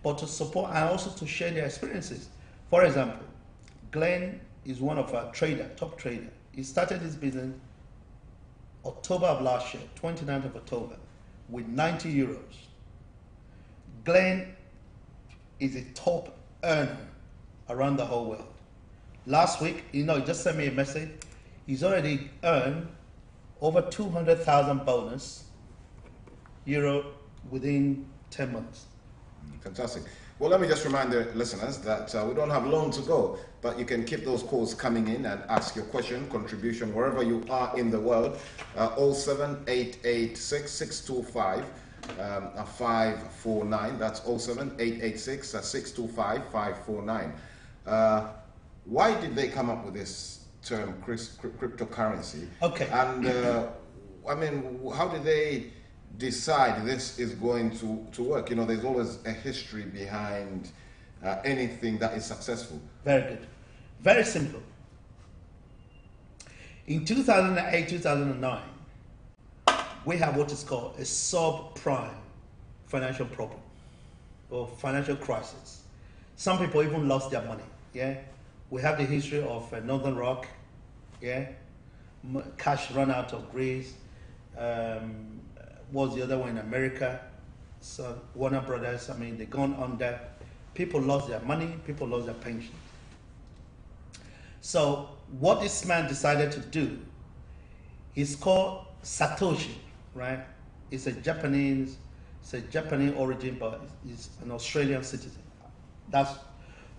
but to support and also to share their experiences. For example, Glenn is one of our top trader. He started his business October of last year, 29th of October, with 90 euros. Glenn is a top earner around the whole world. Last week, you know, he just sent me a message. He's already earned over 200,000 bonus euro within 10 months. Fantastic. Well, let me just remind the listeners that we don't have long to go, but you can keep those calls coming in and ask your question, contribution, wherever you are in the world. 07886 625 549. That's 07886 625 549. Why did they come up with this term, cryptocurrency? Okay. And I mean, how did they decide this is going to work? You know, there's always a history behind anything that is successful. Very good. Very simple. In 2008, 2009, we have what is called a subprime financial problem or financial crisis. Some people even lost their money. Yeah, we have the history of Northern Rock. Yeah, cash run out of Greece. Was the other one in America? So Warner Brothers. I mean, they gone under. People lost their money. People lost their pensions. So what this man decided to do, he's called Satoshi, right? It's a Japanese origin, but he's an Australian citizen. That's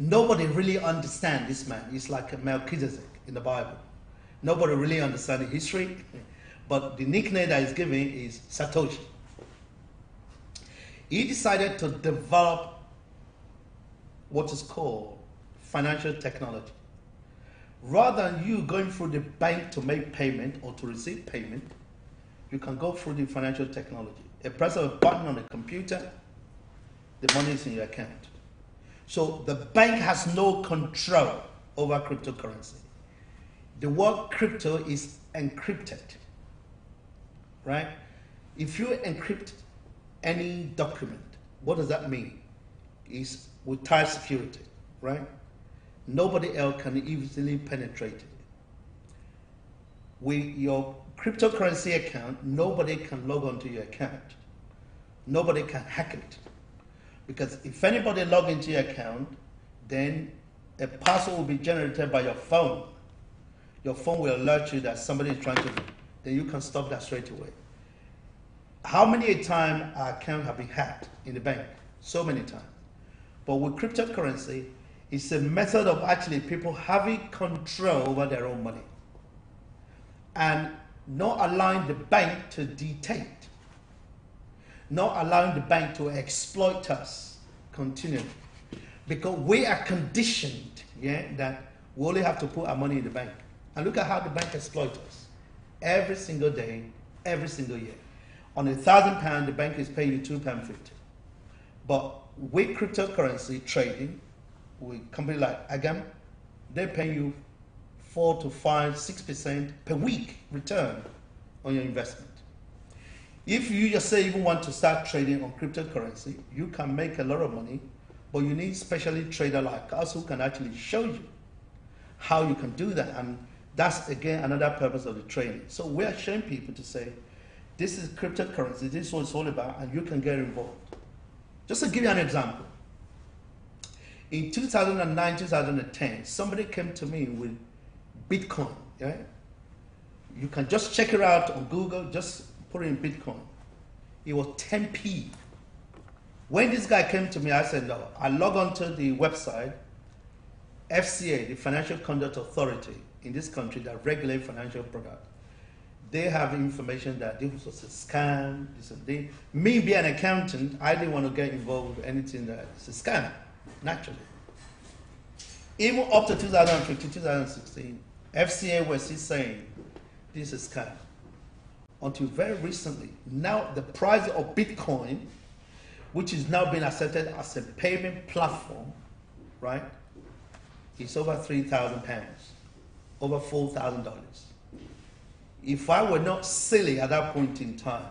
nobody really understands this man. He's like a Melchizedek in the Bible. Nobody really understands the history, but the nickname that he's given is Satoshi. He decided to develop what is called financial technology. Rather than you going through the bank to make payment or to receive payment, you can go through the financial technology. A press of a button on the computer, the money is in your account. So the bank has no control over cryptocurrency. The word crypto is encrypted, right? If you encrypt any document, what does that mean? It's with tight security, right? Nobody else can easily penetrate it. With your cryptocurrency account, nobody can log onto your account. Nobody can hack it. Because if anybody log into your account, then a password will be generated by your phone. Your phone will alert you that somebody is trying to, then you can stop that straight away. How many times our account have been hacked in the bank? So many times. But with cryptocurrency, it's a method of actually people having control over their own money and not allowing the bank to dictate, not allowing the bank to exploit us continually, because we are conditioned, yeah, that we only have to put our money in the bank. And look at how the bank exploits us every single day, every single year. On £1,000, the bank is paying you £2.50. But with cryptocurrency trading, with companies like Agam, they pay you 4 to 5, 6% per week return on your investment. If you just say you want to start trading on cryptocurrency, you can make a lot of money, but you need specially trader like us who can actually show you how you can do that. And that's again another purpose of the training. So we're showing people to say, this is cryptocurrency, this is what it's all about, and you can get involved. Just to give you an example. In 2009, 2010, somebody came to me with Bitcoin. Yeah? You can just check it out on Google, just put it in Bitcoin. It was 10p. When this guy came to me, I said, no, I log on to the website, FCA, the Financial Conduct Authority in this country that regulates financial products. They have information that this was a scam, this and that. Me being an accountant, I didn't want to get involved with anything that is a scam. Naturally. Even up to 2015, 2016, FCA was still saying this is scam. Until very recently, now the price of Bitcoin, which is now being accepted as a payment platform, right, is over £3,000, over $4,000. If I were not silly at that point in time,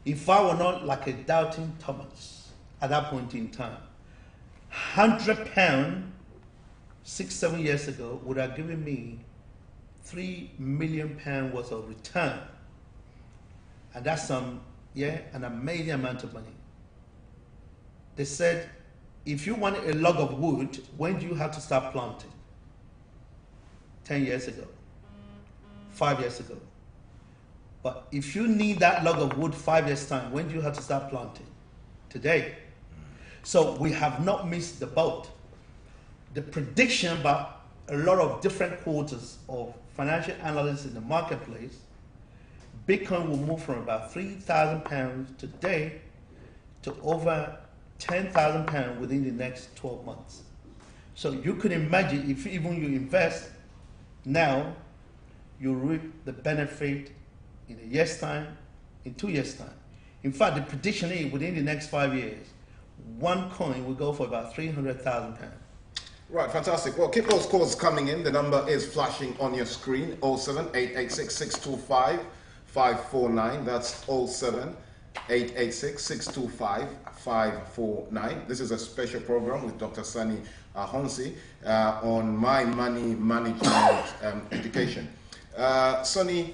if I were not like a doubting Thomas at that point in time, £100 6-7 years ago would have given me £3 million worth of return. And that's an amazing amount of money. They said, if you want a log of wood, when do you have to start planting? 10 years ago, 5 years ago. But if you need that log of wood 5 years' time, when do you have to start planting? Today. So we have not missed the boat. The prediction by a lot of different quarters of financial analysts in the marketplace, Bitcoin will move from about £3,000 today to over £10,000 within the next 12 months. So you can imagine if even you invest now, you reap the benefit in a year's time, in 2 years' time. In fact, the prediction is within the next 5 years, one coin will go for about £300,000. Right, fantastic. Well, keep those calls coming in. The number is flashing on your screen, 07886-625-549. That's 07886-625-549. This is a special program with Dr. Sani Ahonsi on My Money Management Education. Sani,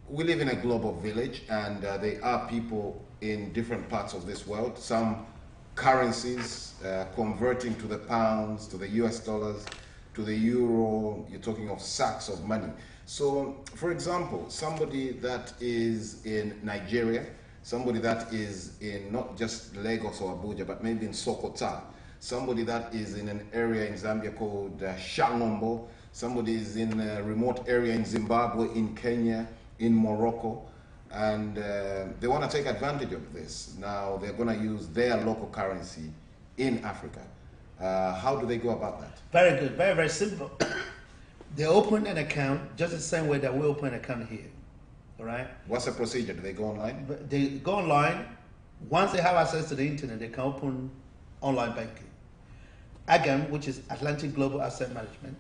we live in a global village, and there are people in different parts of this world. Some currencies converting to the pounds, to the US dollars, to the euro. You're talking of sacks of money. So, for example, somebody that is in Nigeria, somebody that is in not just Lagos or Abuja, but maybe in Sokoto, somebody that is in an area in Zambia called Shangombo, somebody is in a remote area in Zimbabwe, in Kenya, in Morocco, and they want to take advantage of this. Now they're going to use their local currency in Africa. How do they go about that? Very good, very, very simple. They open an account just the same way that we open an account here, all right? What's the procedure? Do they go online? They go online. Once they have access to the internet, they can open online banking. AGAM, which is Atlantic Global Asset Management,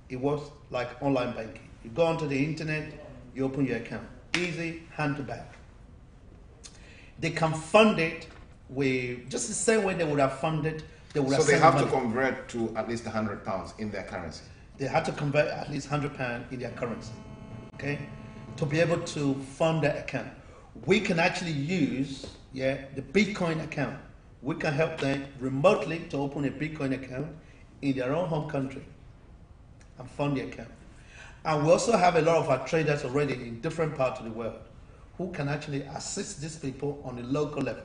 it works like online banking. You go onto the internet, you open your account. Easy, hand to back. They can fund it with just the same way they would have funded. So they have to convert to at least £100 in their currency. They have to convert at least £100 in their currency, okay, to be able to fund that account. We can actually use the Bitcoin account. We can help them remotely to open a Bitcoin account in their own home country and fund the account. And we also have a lot of our traders already in different parts of the world who can actually assist these people on a local level,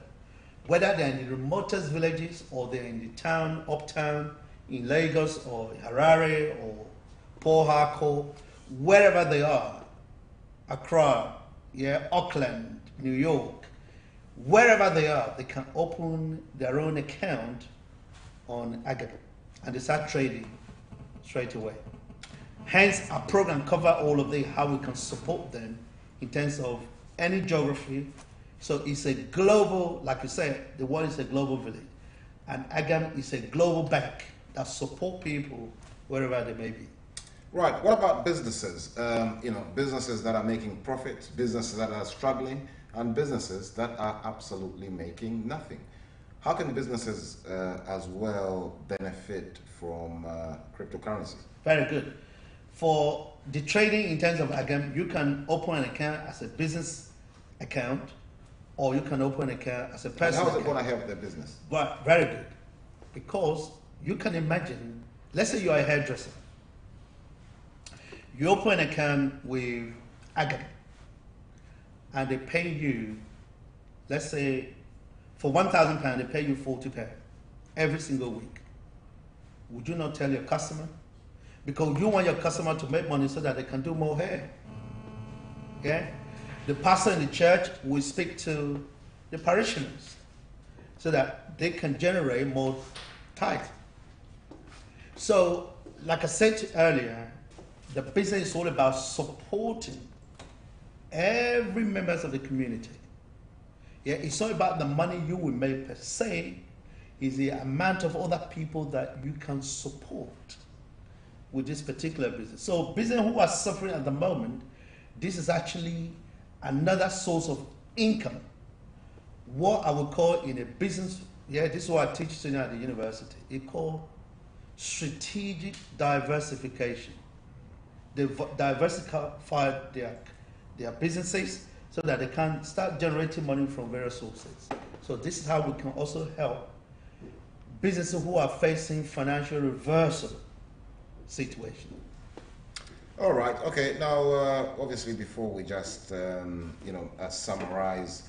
whether they're in the remotest villages or they're in the town, uptown, in Lagos or Harare or Port Harcourt, wherever they are, Accra, Auckland, New York, wherever they are, they can open their own account on AGAM and they start trading straight away. Hence, our program covers all of this, how we can support them in terms of any geography. So it's a global, like you said, the world is a global village. And AGAM is a global bank that support people wherever they may be. Right. What about businesses? Businesses that are making profits, businesses that are struggling, and businesses that are absolutely making nothing. How can businesses as well benefit from cryptocurrency? Very good. For the trading in terms of AGAM, you can open an account as a business account, or you can open an account as a personal account. And how is it going to help their business? Well, very good. Because you can imagine, let's say you are a hairdresser. You open an account with AGAM, and they pay you, let's say, for £1,000, they pay you £40 every single week. Would you not tell your customer? Because you want your customer to make money so that they can do more hair. Yeah? The pastor in the church will speak to the parishioners so that they can generate more tithe. So, like I said earlier, the business is all about supporting every members of the community. Yeah, it's not about the money you will make per se, it's the amount of other people that you can support with this particular business. So business who are suffering at the moment, this is actually another source of income. What I would call in a business, yeah, this is what I teach students at the university, it's called strategic diversification. They diversify their businesses so that they can start generating money from various sources. So this is how we can also help businesses who are facing financial reversal situation. All right. Okay. Now, obviously, before we just summarize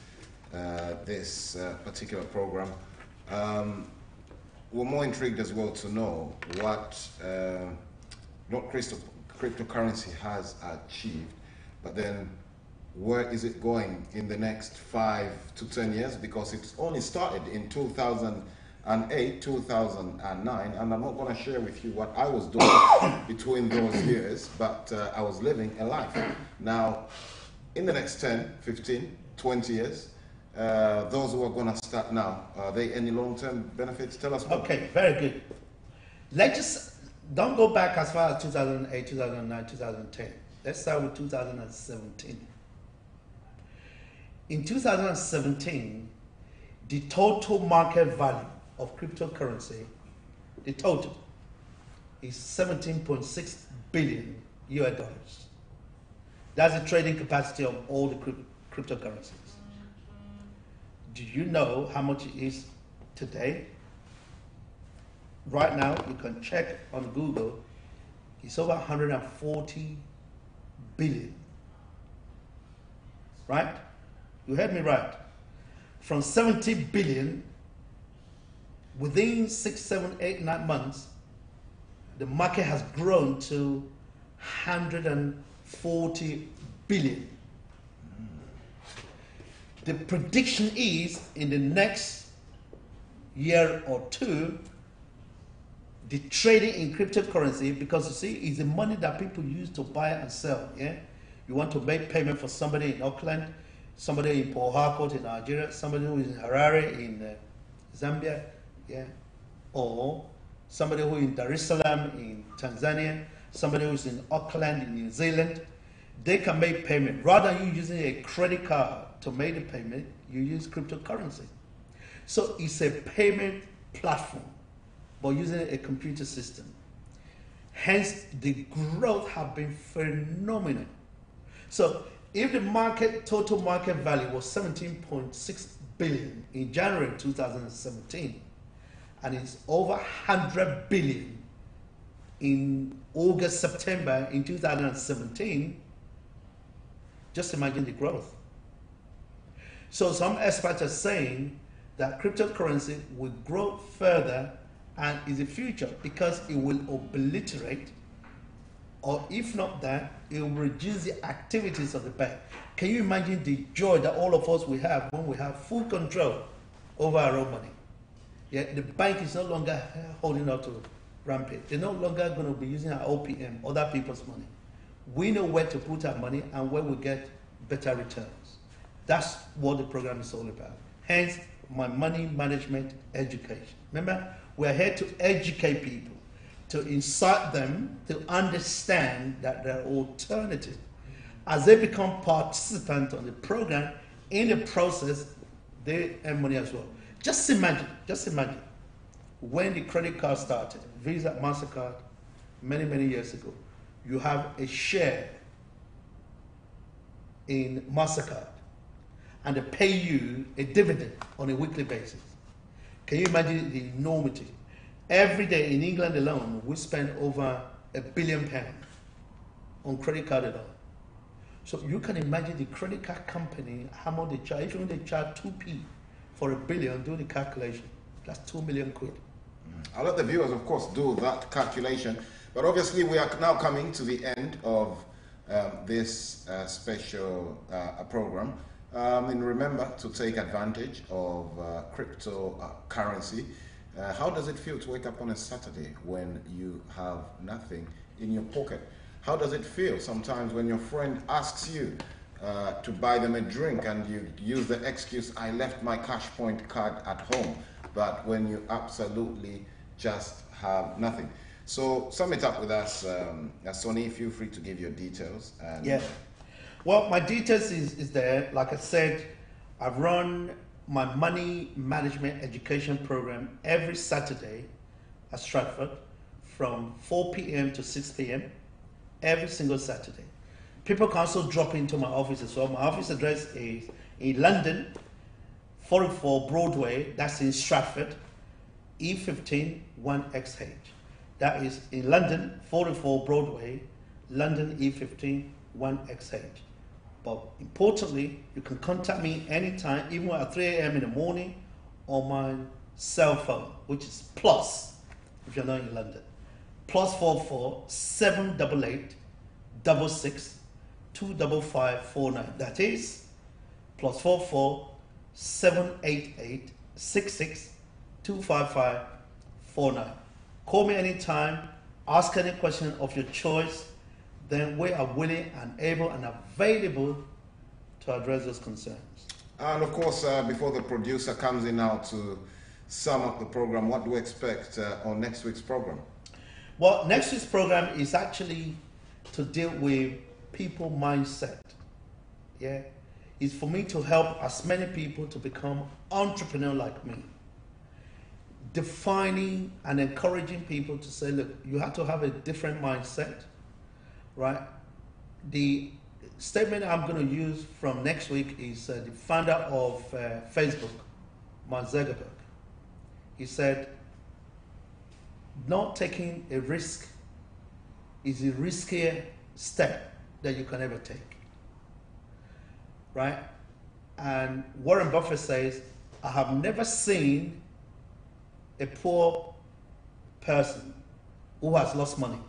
this particular program, we're more intrigued as well to know what cryptocurrency has achieved, but then where is it going in the next 5 to 10 years? Because it's only started in 2008, 2009, and I'm not going to share with you what I was doing between those years, but I was living a life. Now, in the next 10, 15, 20 years, those who are going to start now, are they any long-term benefits? Tell us more. Okay, very good. Let's just, don't go back as far as 2008, 2009, 2010. Let's start with 2017. In 2017, the total market value of cryptocurrency, the total, is 17.6 billion US dollars. That's the trading capacity of all the cryptocurrencies. Do you know how much it is today? Right now, you can check on Google, it's over 140 billion. Right? You heard me right. From 70 billion, within 6, 7, 8, 9 months, the market has grown to 140 billion. The prediction is in the next year or two, the trading in cryptocurrency, because you see, it's the money that people use to buy and sell. Yeah, you want to make payment for somebody in Auckland, somebody in Port Harcourt in Nigeria, somebody who is in Harare in Zambia, yeah, or somebody who is in Dar es Salaam in Tanzania, somebody who is in Auckland in New Zealand. They can make payment. Rather than you using a credit card to make the payment, you use cryptocurrency. So it's a payment platform, but using a computer system. Hence, the growth has been phenomenal. So if the total market value was 17.6 billion in January 2017, and it's over 100 billion in August, September in 2017, just imagine the growth. So some experts are saying that cryptocurrency will grow further and is the future because it will obliterate, or if not that, it will reduce the activities of the bank. Can you imagine the joy that all of us will have when we have full control over our own money? Yeah, the bank is no longer holding out to rampage. They're no longer going to be using our OPM, other people's money. We know where to put our money and where we get better returns. That's what the program is all about. Hence, my money management education. Remember, we're here to educate people, to incite them to understand that there are alternatives. As they become participants on the program, in the process, they earn money as well. Just imagine, when the credit card started, Visa, MasterCard, many, many years ago, you have a share in MasterCard, and they pay you a dividend on a weekly basis. Can you imagine the enormity? Every day in England alone, we spend over £1 billion on credit card alone. So you can imagine the credit card company, how much they charge. If they charge 2p for £1 billion, do the calculation. That's 2 million quid. I'll let the viewers, of course, do that calculation. But obviously, we are now coming to the end of this special program. And remember to take advantage of cryptocurrency. How does it feel to wake up on a Saturday when you have nothing in your pocket? How does it feel sometimes when your friend asks you to buy them a drink and you use the excuse, I left my cash point card at home, but when you absolutely just have nothing? So sum it up with us, Sonny. Feel free to give your details. And yeah. Well, my details is there. Like I said, I run my money management education program every Saturday at Stratford from 4 p.m. to 6 p.m. every single Saturday. People can also drop into my office as well. My office address is in London, 44 Broadway, that's in Stratford, E15 1XH. That is in London, 44 Broadway, London E15 1XH. But importantly, you can contact me anytime, even at 3 a.m. in the morning, on my cell phone, which is plus, if you're not in London, +44 788 66 25549. That is +44 788 66 25549. Call me anytime, ask any question of your choice, then we are willing and able and available to address those concerns. And of course, before the producer comes in now to sum up the program, what do we expect on next week's program? Well, next week's program is actually to deal with people mindset. Yeah, it's for me to help as many people to become entrepreneur like me. Defining and encouraging people to say, look, you have to have a different mindset, right? The statement I'm going to use from next week is the founder of Facebook, Mark Zuckerberg. He said, not taking a risk is a riskier step that you can ever take, right? And Warren Buffett says, I have never seen a poor person who has lost money.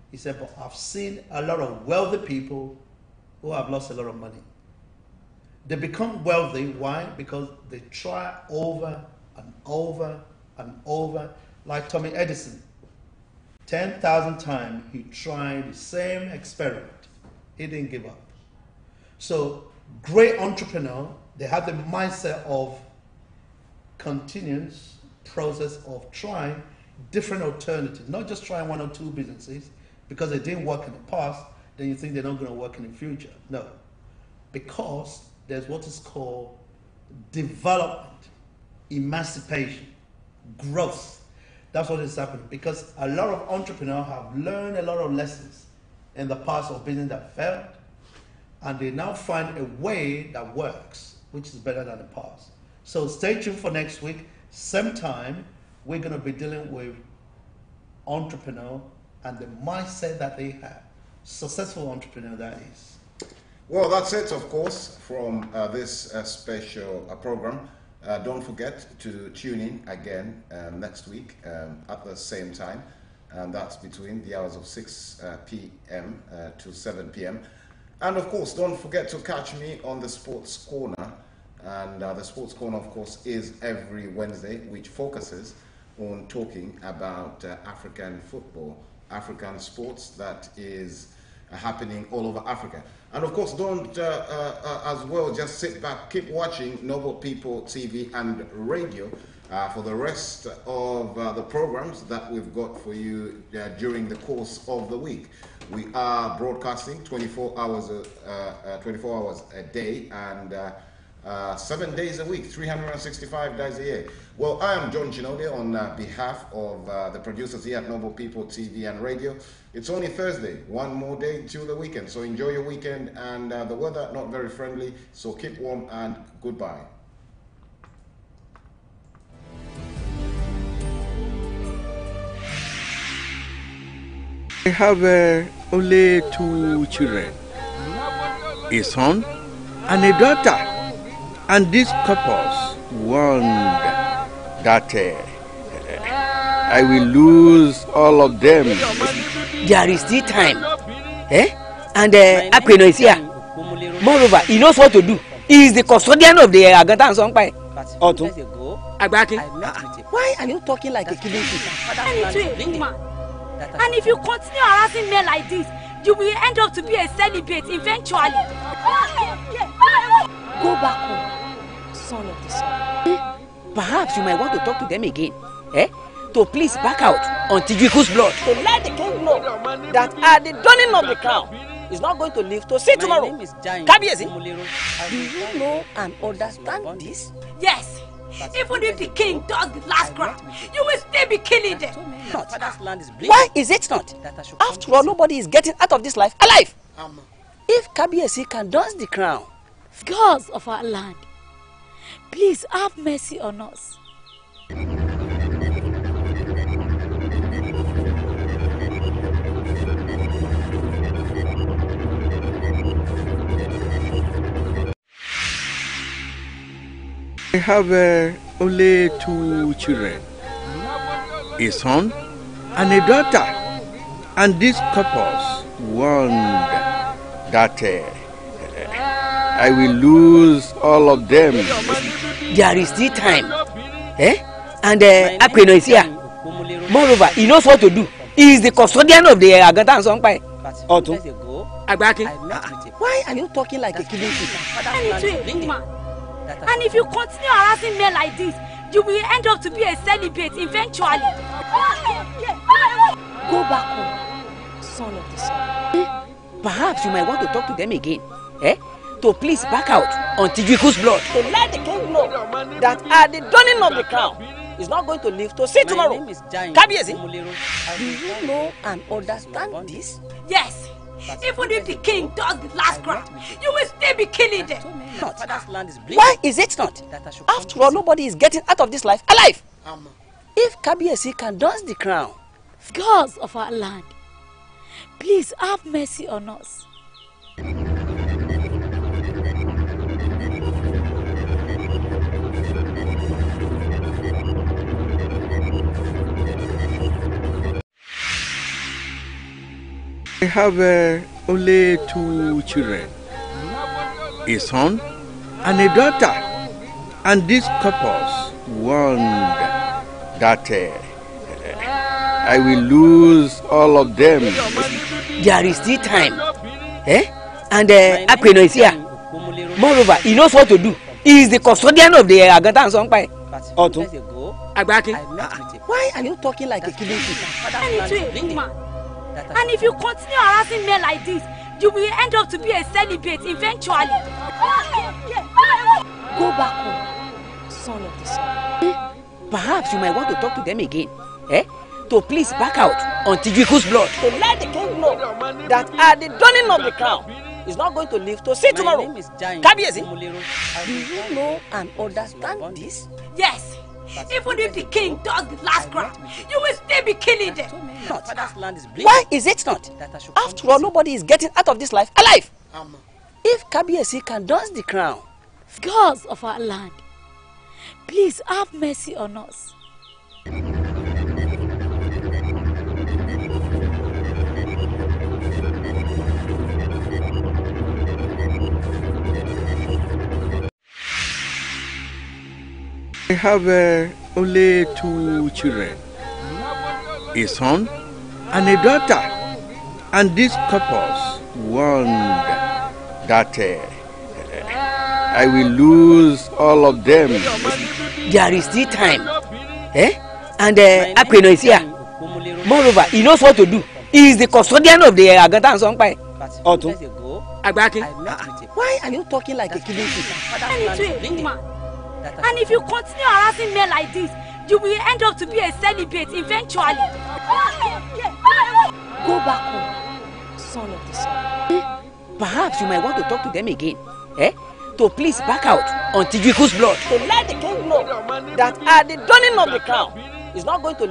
He said, but I've seen a lot of wealthy people who have lost a lot of money. They become wealthy, why? Because they try over and over and over, like Thomas Edison. 10,000 times he tried the same experiment. He didn't give up. So great entrepreneur, they have the mindset of continuous process of trying different alternatives, not just trying one or two businesses because they didn't work in the past, then you think they're not going to work in the future. No, because there's what is called development, emancipation, growth. That's what is happening, because a lot of entrepreneurs have learned a lot of lessons in the past of business that failed, and they now find a way that works, which is better than the past. So stay tuned for next week. Same time, we're going to be dealing with entrepreneur and the mindset that they have. Successful entrepreneur, that is. Well, that's it, of course, from this special program. Don't forget to tune in again next week at the same time. And that's between the hours of 6 p.m. to 7 p.m. And of course, don't forget to catch me on the Sports Corner. And the Sports Corner, of course, is every Wednesday, which focuses on talking about African football, African sports that is happening all over Africa. And of course, don't as well just sit back, keep watching Noble People TV and radio for the rest of the programs that we've got for you during the course of the week. We are broadcasting 24 hours a day and 7 days a week, 365 days a year. Well, I am John Chinode on behalf of the producers here at Noble People TV and Radio. It's only Thursday, one more day till the weekend. So enjoy your weekend, and the weather not very friendly, so keep warm and goodbye. I have only 2 children, a son and a daughter. And these couples warned that I will lose all of them. There is still time. And Apeno is here. Moreover, he knows what to do. He is the custodian of the Agata and Songpai. Why are you talking like a killing chief? And if you continue harassing men like this, you will end up to be a celibate eventually. Go back home, son of the sun. Perhaps you might want to talk to them again. To please back out until you lose blood. To let the king know that at the dawning of the crown, he's not going to live to see tomorrow. Kabiesi, do you know and understand this? Yes. Even if the king does the last cry, you will still be killing them. Why is it not? After all, nobody is getting out of this life alive. If Kabiesi can dance the crown, gods of our land, please have mercy on us. I have only 2 children, a son and a daughter, and these couples warned that I will lose all of them. There is still time, and Apeno is here. Moreover, he knows what to do. He is the custodian of the Agata and Songpai. Otto, Agbaki. why are you talking like a killing kid? And if you continue harassing men like this, you will end up to be a celibate eventually. Go back home, son of the sun. Perhaps you might want to talk to them again. To please back out until you lose blood. To let the king know that at the dawning of the crown, he's not going to live to see tomorrow. Kabiesi, do you know and understand this? Yes. Even if the king does the last cry, you will still be killing them. Why is it not? After all, nobody is getting out of this life alive. If Kabiesi can dance the crown, gods of our land, please have mercy on us. I have only 2 children, a son and a daughter, and these couples warned that I will lose all of them. There is still time, and Apeno is here. Moreover, he knows what to do. He is the custodian of the Agata and Songpai. Otto, Agbaki. why are you talking like a killing kid? And if you continue harassing men like this, you will end up to be a celibate eventually. Go back home, son of the sun. Perhaps you might want to talk to them again. To please back out until you lose blood. To let the king know that at the dawning of the crown, he's not going to live to see tomorrow. Kabiesi, do you know and understand this? Yes. Even if the king does the last cry, you will still be killing them. Why is it not? After all, nobody is getting out of this life alive. If Kabiesi can dance the crown, gods of our land, please have mercy on us. I have only 2 children, a son and a daughter, and these couples warned that I will lose all of them. There is still time, and Apeno is here. Moreover, he knows what to do. He is the custodian of the Agata and Songpai. Otto, Agbaki. why are you talking like a killing kid? And if you continue harassing men like this, you will end up to be a celibate eventually. Go back home, son of the sun. Perhaps you might want to talk to them again. To please back out until you lose blood. To let the king know that at the dawning of the crown, he's not going to